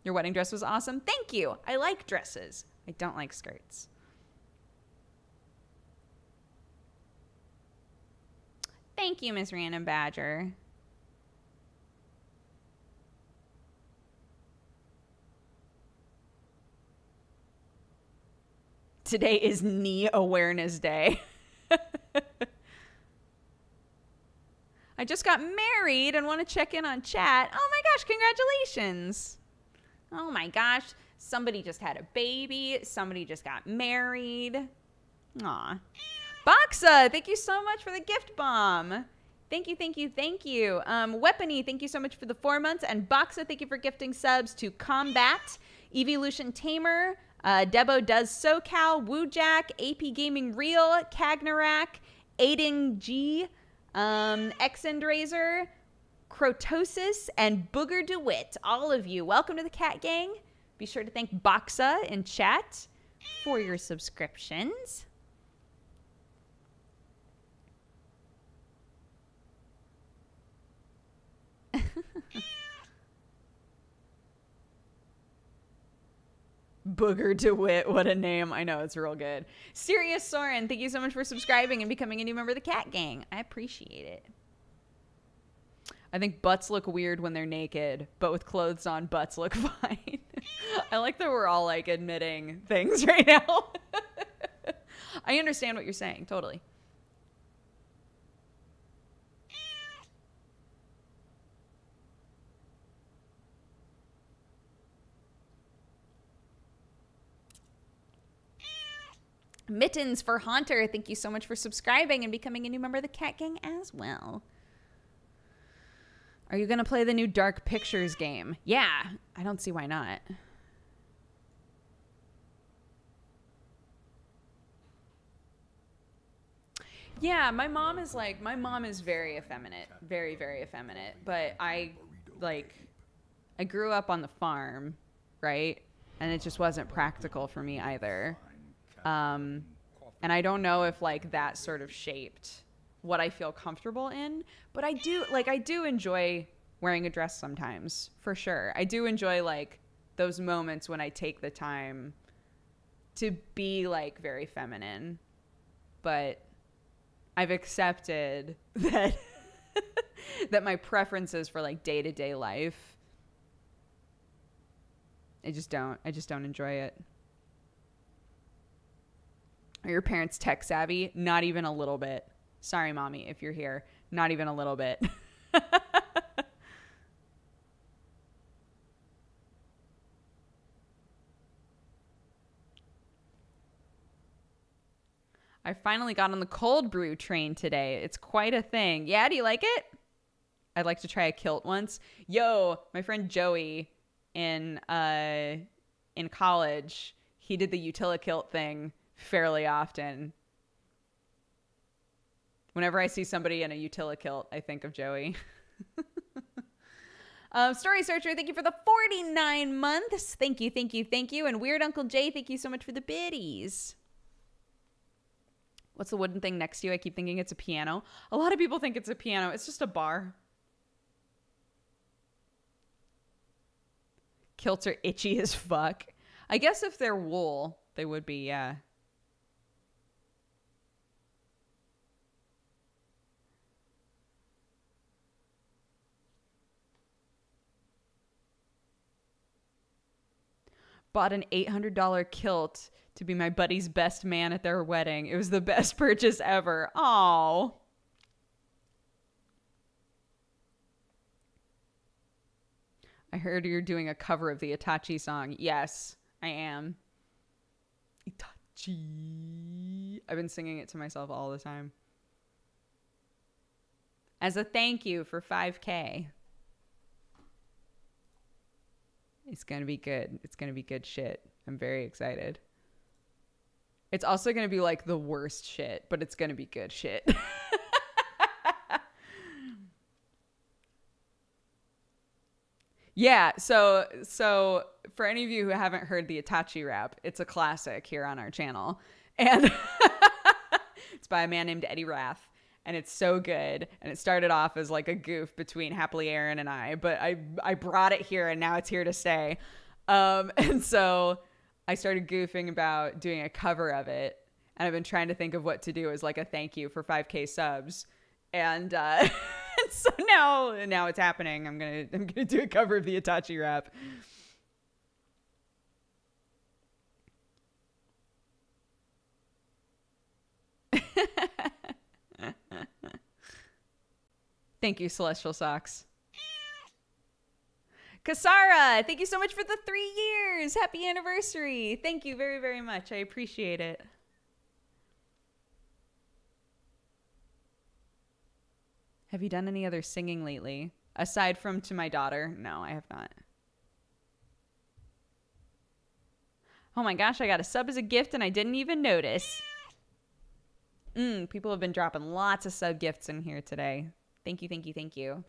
Your wedding dress was awesome. Thank you. I like dresses. I don't like skirts. Thank you, Miss Random Badger. Today is Knee Awareness Day. I just got married and want to check in on chat. Oh my gosh, congratulations. Oh my gosh, somebody just had a baby. Somebody just got married. Aw. Boxa, thank you so much for the gift bomb. Thank you, thank you, thank you. Weapony, thank you so much for the 4 months. And Boxa, thank you for gifting subs to Combat, Evolution Tamer, Debo Does SoCal, Woojack, AP Gaming Real, Kagnarak, Aiden G, Exendrazer, Crotosis, and Booger DeWitt. All of you, welcome to the Cat Gang. Be sure to thank Boxa in chat for your subscriptions. Booger DeWitt, what a name. I know, it's real good. Sirius Soren, thank you so much for subscribing and becoming a new member of the Cat Gang. I appreciate it. I think butts look weird when they're naked, but with clothes on, butts look fine. I like that we're all like admitting things right now. I understand what you're saying, totally. Mittens for Haunter, thank you so much for subscribing and becoming a new member of the Cat Gang as well. Are you going to play the new Dark Pictures game? Yeah, I don't see why not. Yeah, my mom is very effeminate, very, very effeminate, but I grew up on the farm, right? And it just wasn't practical for me either. And I don't know if like that sort of shaped what I feel comfortable in, but I do enjoy wearing a dress sometimes, for sure. I do enjoy like those moments when I take the time to be like very feminine, but I've accepted that that my preferences for like day-to-day life, I just don't enjoy it. Are your parents tech savvy? Not even a little bit. Sorry, Mommy, if you're here. Not even a little bit. I finally got on the cold brew train today. It's quite a thing. Yeah, do you like it? I'd like to try a kilt once. Yo, my friend Joey in college, he did the Utilikilt thing fairly often. Whenever I see somebody in a Utilikilt, I think of Joey. Story Searcher, thank you for the 49 months. Thank you, thank you, thank you. And Weird Uncle Jay, thank you so much for the biddies. What's the wooden thing next to you? I keep thinking it's a piano. A lot of people think it's a piano. It's just a bar. Kilts are itchy as fuck. I guess if they're wool, they would be, yeah. Bought an $800 kilt to be my buddy's best man at their wedding. It was the best purchase ever. Aww. I heard you're doing a cover of the Itachi song. Yes, I am. Itachi. I've been singing it to myself all the time. As a thank you for 5K. It's going to be good. It's going to be good shit. I'm very excited. It's also going to be like the worst shit, but it's going to be good shit. Yeah, so for any of you who haven't heard the Itachi rap, it's a classic here on our channel. And it's by a man named Eddie Rath. And it's so good. And it started off as like a goof between Happily Aaron and I, but I brought it here and now it's here to stay. And so I started goofing about doing a cover of it. And I've been trying to think of what to do as like a thank you for 5K subs. And so now it's happening. I'm gonna do a cover of the Itachi rap. Thank you, Celestial Socks. Kasara, thank you so much for the 3 years. Happy anniversary. Thank you very, very much. I appreciate it. Have you done any other singing lately? Aside from to my daughter? No, I have not. Oh my gosh, I got a sub as a gift and I didn't even notice. People have been dropping lots of sub gifts in here today. Thank you, thank you, thank you.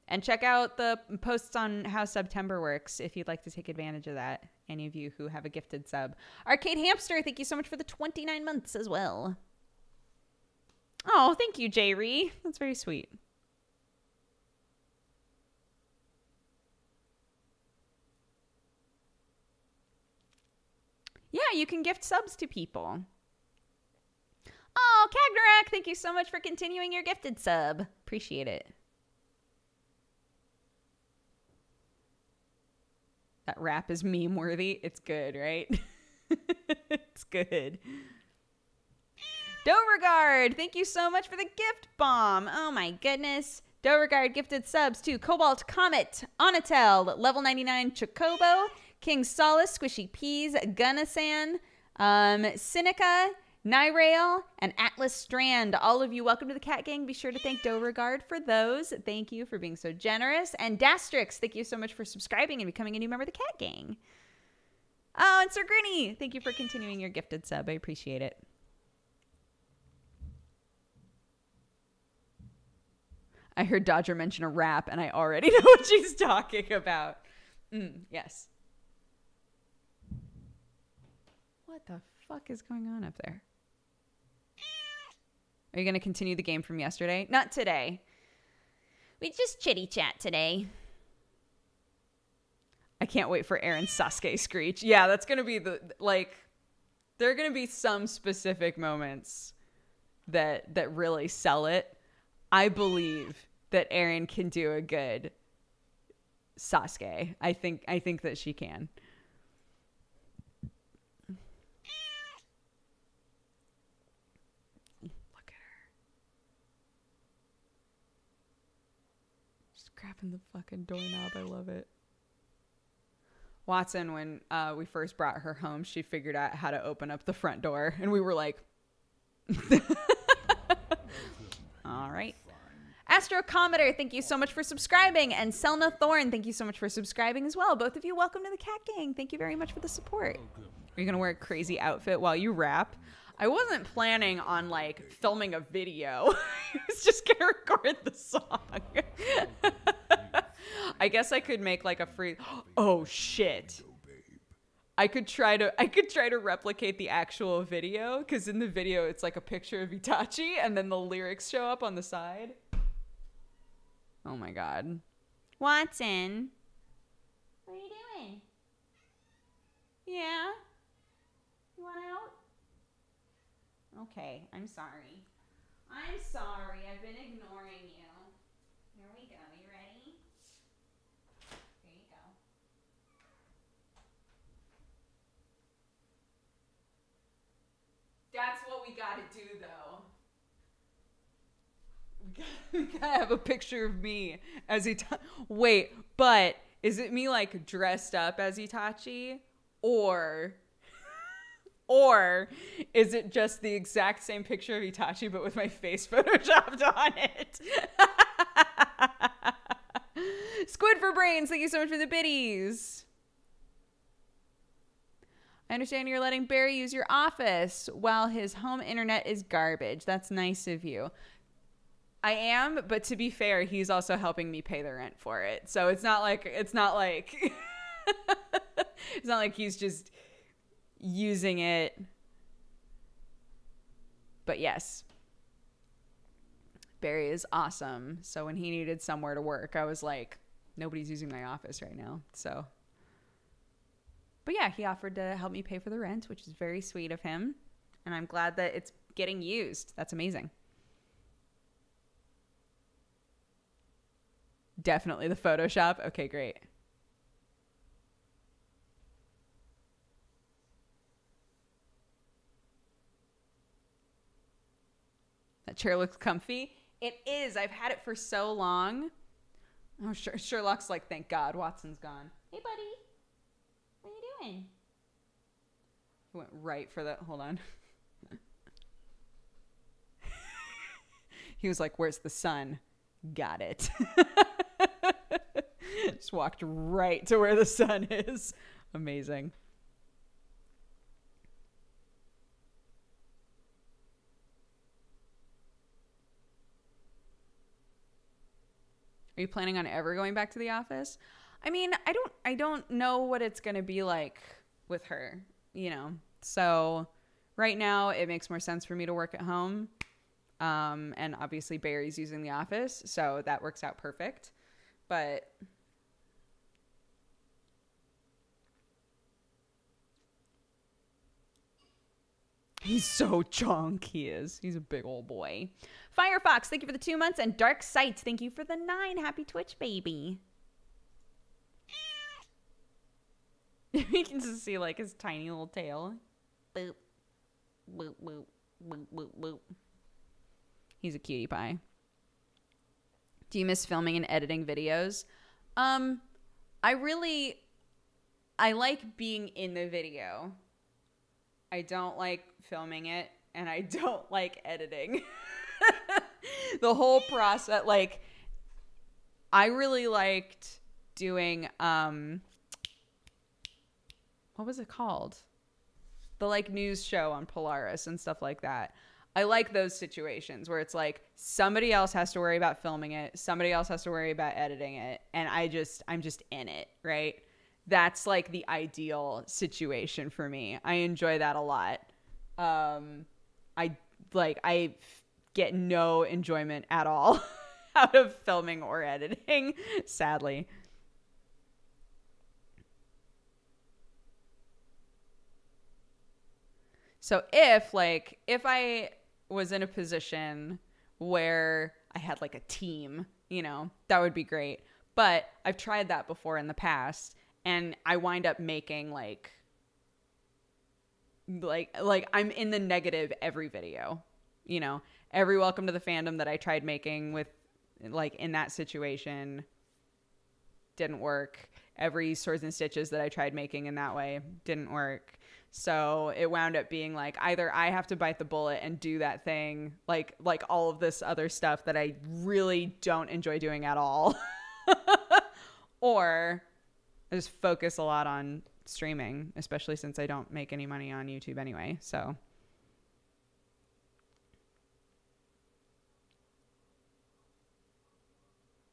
And check out the posts on how September works if you'd like to take advantage of that. Any of you who have a gifted sub. Arcade Hamster, thank you so much for the 29 months as well. Oh, thank you, J-Ree. That's very sweet. Yeah, you can gift subs to people. Oh, Kagnarak, thank you so much for continuing your gifted sub. Appreciate it. That rap is meme worthy. It's good, right? It's good. Beauregard, thank you so much for the gift bomb. Oh my goodness. Beauregard gifted subs to Cobalt Comet, Onatel, Level 99 Chocobo, King Solace, Squishy Peas, Gunasan, Sinica, Nirail, and Atlas Strand. All of you, welcome to the Cat Gang. Be sure to thank Beauregard for those. Thank you for being so generous. And Dastrix, thank you so much for subscribing and becoming a new member of the Cat Gang. Oh, and Sir Grinny, thank you for continuing your gifted sub. I appreciate it. I heard Dodger mention a rap, and I already know what she's talking about. Yes. What the fuck is going on up there? Are you going to continue the game from yesterday? Not today. We just chitty chat today. I can't wait for Aaron's Sasuke screech. Yeah, that's going to be the, like, there are going to be some specific moments that really sell it. I believe that Aaron can do a good Sasuke. I think that she can. Look at her. Just grabbing the fucking doorknob. I love it. Watson, when we first brought her home, she figured out how to open up the front door, and we were like, all right. Astro Cometer, thank you so much for subscribing. And Selna Thorne, thank you so much for subscribing as well. Both of you, welcome to the Cat Gang. Thank you very much for the support. Are you going to wear a crazy outfit while you rap? I wasn't planning on, like, filming a video. I was just going to record the song. I guess I could make, like, a free... Oh, shit. I could try to replicate the actual video, because in the video, it's like a picture of Itachi, and then the lyrics show up on the side. Oh my god. Watson. What are you doing? Yeah? You want out? Okay, I'm sorry. I'm sorry. I've been ignoring you. Here we go. You ready? Here you go. That's what we gotta do, though. We gotta have a picture of me as Itachi. Wait, but is it me, like, dressed up as Itachi? Or is it just the exact same picture of Itachi but with my face photoshopped on it? Squid for Brains, thank you so much for the biddies. I understand you're letting Barry use your office while his home internet is garbage. That's nice of you. I am, but to be fair, he's also helping me pay the rent for it. So it's not like it's not like he's just using it. But yes, Barry is awesome. So when he needed somewhere to work, I was like, nobody's using my office right now. So, but yeah, he offered to help me pay for the rent, which is very sweet of him. And I'm glad that it's getting used. That's amazing. Definitely the Photoshop. Okay, great. That chair looks comfy. It is. I've had it for so long. Oh, Sherlock's like, thank God, Watson's gone. Hey, buddy. What are you doing? He went right for that. Hold on. He was like, where's the sun? Got it. Just walked right to where the sun is. Amazing. Are you planning on ever going back to the office? I mean, I don't know what it's going to be like with her, you know. So right now it makes more sense for me to work at home. And obviously Barry's using the office, so that works out perfect. But he's so chunk, he is. He's a big old boy. Firefox, thank you for the 2 months. And Dark Sight, thank you for the 9. Happy Twitch, baby. You can just see like his tiny little tail. Boop. Boop, boop, boop, boop, boop. He's a cutie pie. Do you miss filming and editing videos? I like being in the video. I don't like filming it, and I don't like editing. The whole process, like, I really liked doing, what was it called? The, like, news show on Polaris and stuff like that. I like those situations where it's like somebody else has to worry about filming it, somebody else has to worry about editing it, and I'm just in it, right? That's like the ideal situation for me. I enjoy that a lot. I get no enjoyment at all out of filming or editing, sadly. So if I was in a position where I had like a team, you know, that would be great. But I've tried that before in the past, and I wind up making like I'm in the negative every video, you know. Every Welcome to the Fandom that I tried making with like in that situation didn't work. Every Swords and Stitches that I tried making in that way didn't work. So it wound up being like either I have to bite the bullet and do that thing, like all of this other stuff that I really don't enjoy doing at all, or I just focus a lot on streaming, especially since I don't make any money on YouTube anyway. So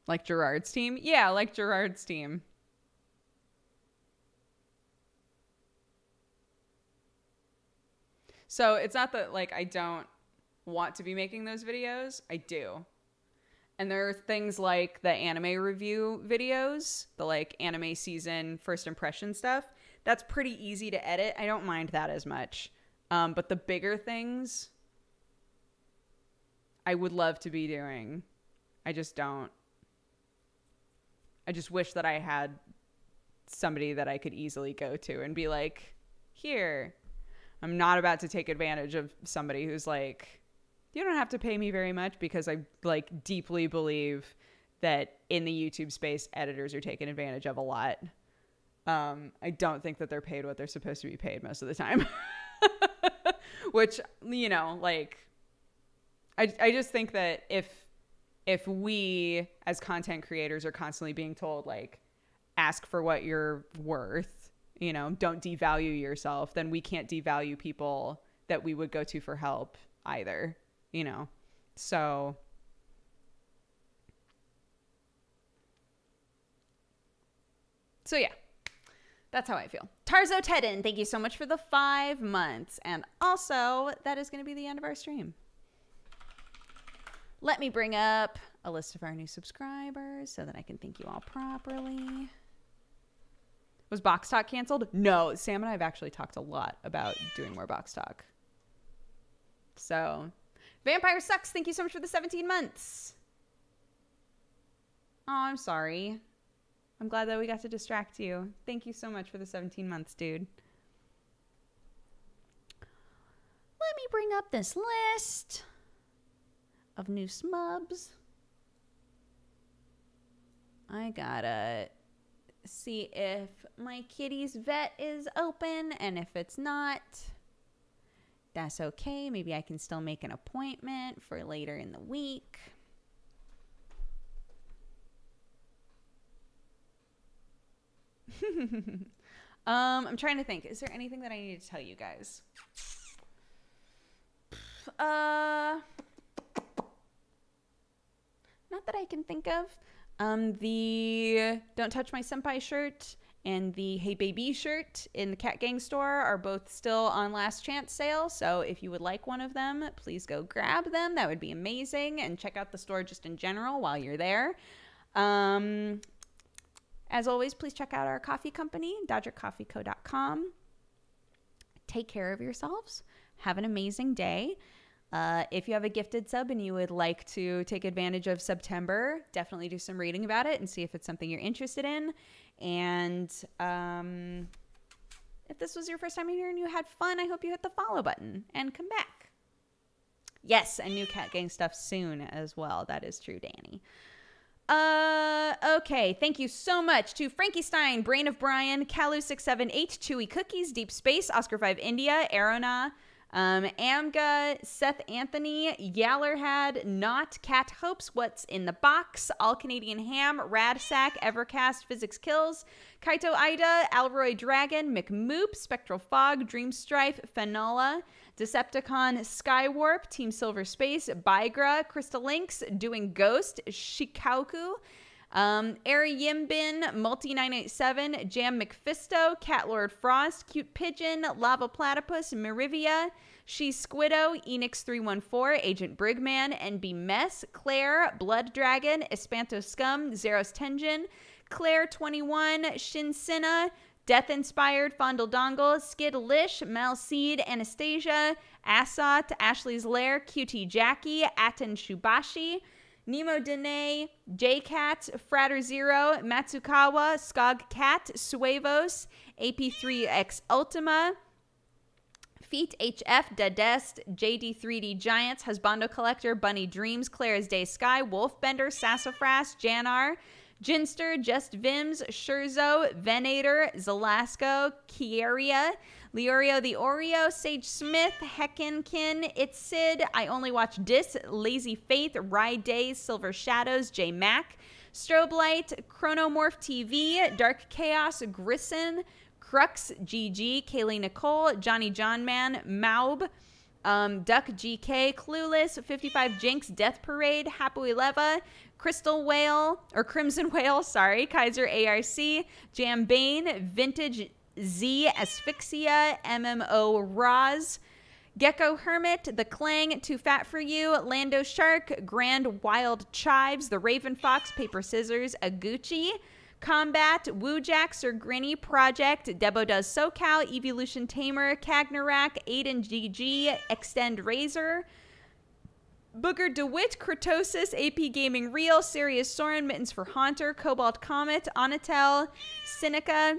like Gerard's team. Yeah, like Gerard's team. So it's not that like I don't want to be making those videos. I do. And there are things like the anime review videos, the like anime season first impression stuff. That's pretty easy to edit. I don't mind that as much. But the bigger things, I would love to be doing. I just don't. I just wish that I had somebody that I could easily go to and be like, here. I'm not about to take advantage of somebody who's like, you don't have to pay me very much, because I like deeply believe that in the YouTube space, editors are taken advantage of a lot. I don't think that they're paid what they're supposed to be paid most of the time, which, you know, like, I just think that if we as content creators are constantly being told like, ask for what you're worth, you know, don't devalue yourself, then we can't devalue people that we would go to for help either, you know. So yeah, that's how I feel. Tarzo Tedden, thank you so much for the 5 months. And also, that is going to be the end of our stream. Let me bring up a list of our new subscribers so that I can thank you all properly. Was Box Talk canceled? No, Sam and I have actually talked a lot about doing more Box Talk. So, Vampire Sucks, thank you so much for the 17 months. Oh, I'm sorry. I'm glad that we got to distract you. Thank you so much for the 17 months, dude. Let me bring up this list of new smubs. I gotta see if my kitty's vet is open, and if it's not, that's okay. Maybe I can still make an appointment for later in the week. I'm trying to think. Is there anything that I need to tell you guys? Not that I can think of. The Don't Touch My Senpai shirt and the Hey Baby shirt in the Cat Gang store are both still on last chance sale. So if you would like one of them, please go grab them. That would be amazing. And check out the store just in general while you're there. As always, please check out our coffee company, DodgerCoffeeCo.com. Take care of yourselves. Have an amazing day. If you have a gifted sub and you would like to take advantage of September, definitely do some reading about it and see if it's something you're interested in. And if this was your first time here and you had fun, I hope you hit the follow button and come back. Yes, and new Cat Gang stuff soon as well. That is true, Danny. Okay. Thank you so much to Frankie Stein, Brain of Brian, Kalu678, Chewy Cookies, Deep Space, Oscar 5 India, Arona, Amga, Seth Anthony, Yallerhad, Not, Cat Hopes, What's in the Box, All Canadian Ham, Radsack, Evercast, Physics Kills, Kaito Ida, Alroy Dragon, McMoop, Spectral Fog, Dream Strife, Fenola, Decepticon, Skywarp, Team Silver Space, Bygra, Crystal Lynx, Doing Ghost, Shikauku, Ari Yimbin, Multi987, Jam McFisto, Catlord Frost, Cute Pigeon, Lava Platypus, Merivia, She Squiddo, Enix314, Agent Brigman, NB Mess, Claire, Blood Dragon, Espanto Scum, Zeros Tenjin, Claire21, Shinsina, Death Inspired, Fondle Dongle, Skid Lish, Mel Seed, Anastasia, Assot, Ashley's Lair, QT Jackie, Aten Shubashi, Nemo Dene, J-Cat, Fratter Zero, Matsukawa, Skog Cat, Suevos, AP3X Ultima, Feet HF, Dadest, JD3D Giants, Husbando Collector, Bunny Dreams, Claire's Day Sky, Wolfbender, Sassafras, Janar, Ginster, Just Vims, Scherzo, Venator, Zelasco, Kieria, Leorio the Oreo, Sage Smith, Heckinkin, It's Sid, I Only Watch Dis, Lazy Faith, Rye Days, Silver Shadows, J Mac, Strobe Light, Chronomorph TV, Dark Chaos, Grisson, Crux, GG, Kaylee Nicole, Johnny John Man, Maub, Duck GK, Clueless, 55 Jinx, Death Parade, Hapu Eleva, Crystal Whale, or Crimson Whale, sorry, Kaiser ARC, Jam Bane, Vintage Z, Asphyxia, MMO Roz, Gecko Hermit, The Clang, Too Fat For You, Lando Shark, Grand Wild Chives, The Raven Fox, Paper Scissors, Aguchi, Combat, Woojack, Sir Grinny, Project, Debo Does SoCal, Evolution Tamer, Cagnarak, Aiden GG, Extend Razor, Booger DeWitt, Kurtosis, AP Gaming Real, Sirius Soren, Mittens for Haunter, Cobalt Comet, Onatel, Sinica,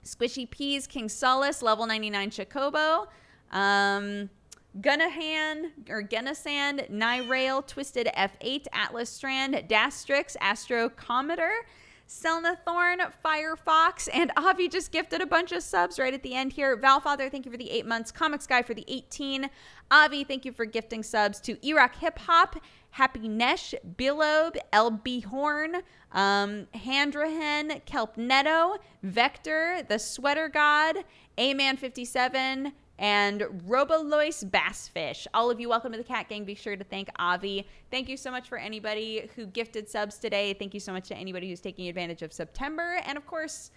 Squishy Peas, King Solace, Level 99 Chocobo, Gunahan, or Gunasand, Nirail, Twisted F8, Atlas Strand, Dastrix, Astro Cometer, Selnathorn, Firefox, and Avi just gifted a bunch of subs right at the end here. Valfather, thank you for the 8 months. Comics Guy for the 18. Avi, thank you for gifting subs to Iraq Hip Hop, Happy Nesh, Bilob, LB Horn, Handrahen, Kelp Netto, Vector, The Sweater God, A-Man57, and Robolois Bassfish. All of you, welcome to the Cat Gang. Be sure to thank Avi. Thank you so much for anybody who gifted subs today. Thank you so much to anybody who's taking advantage of September. And of course,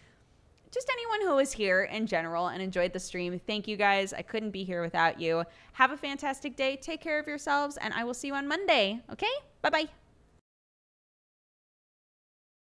just anyone who was here in general and enjoyed the stream. Thank you guys. I couldn't be here without you. Have a fantastic day. Take care of yourselves, and I will see you on Monday. Okay? Bye-bye.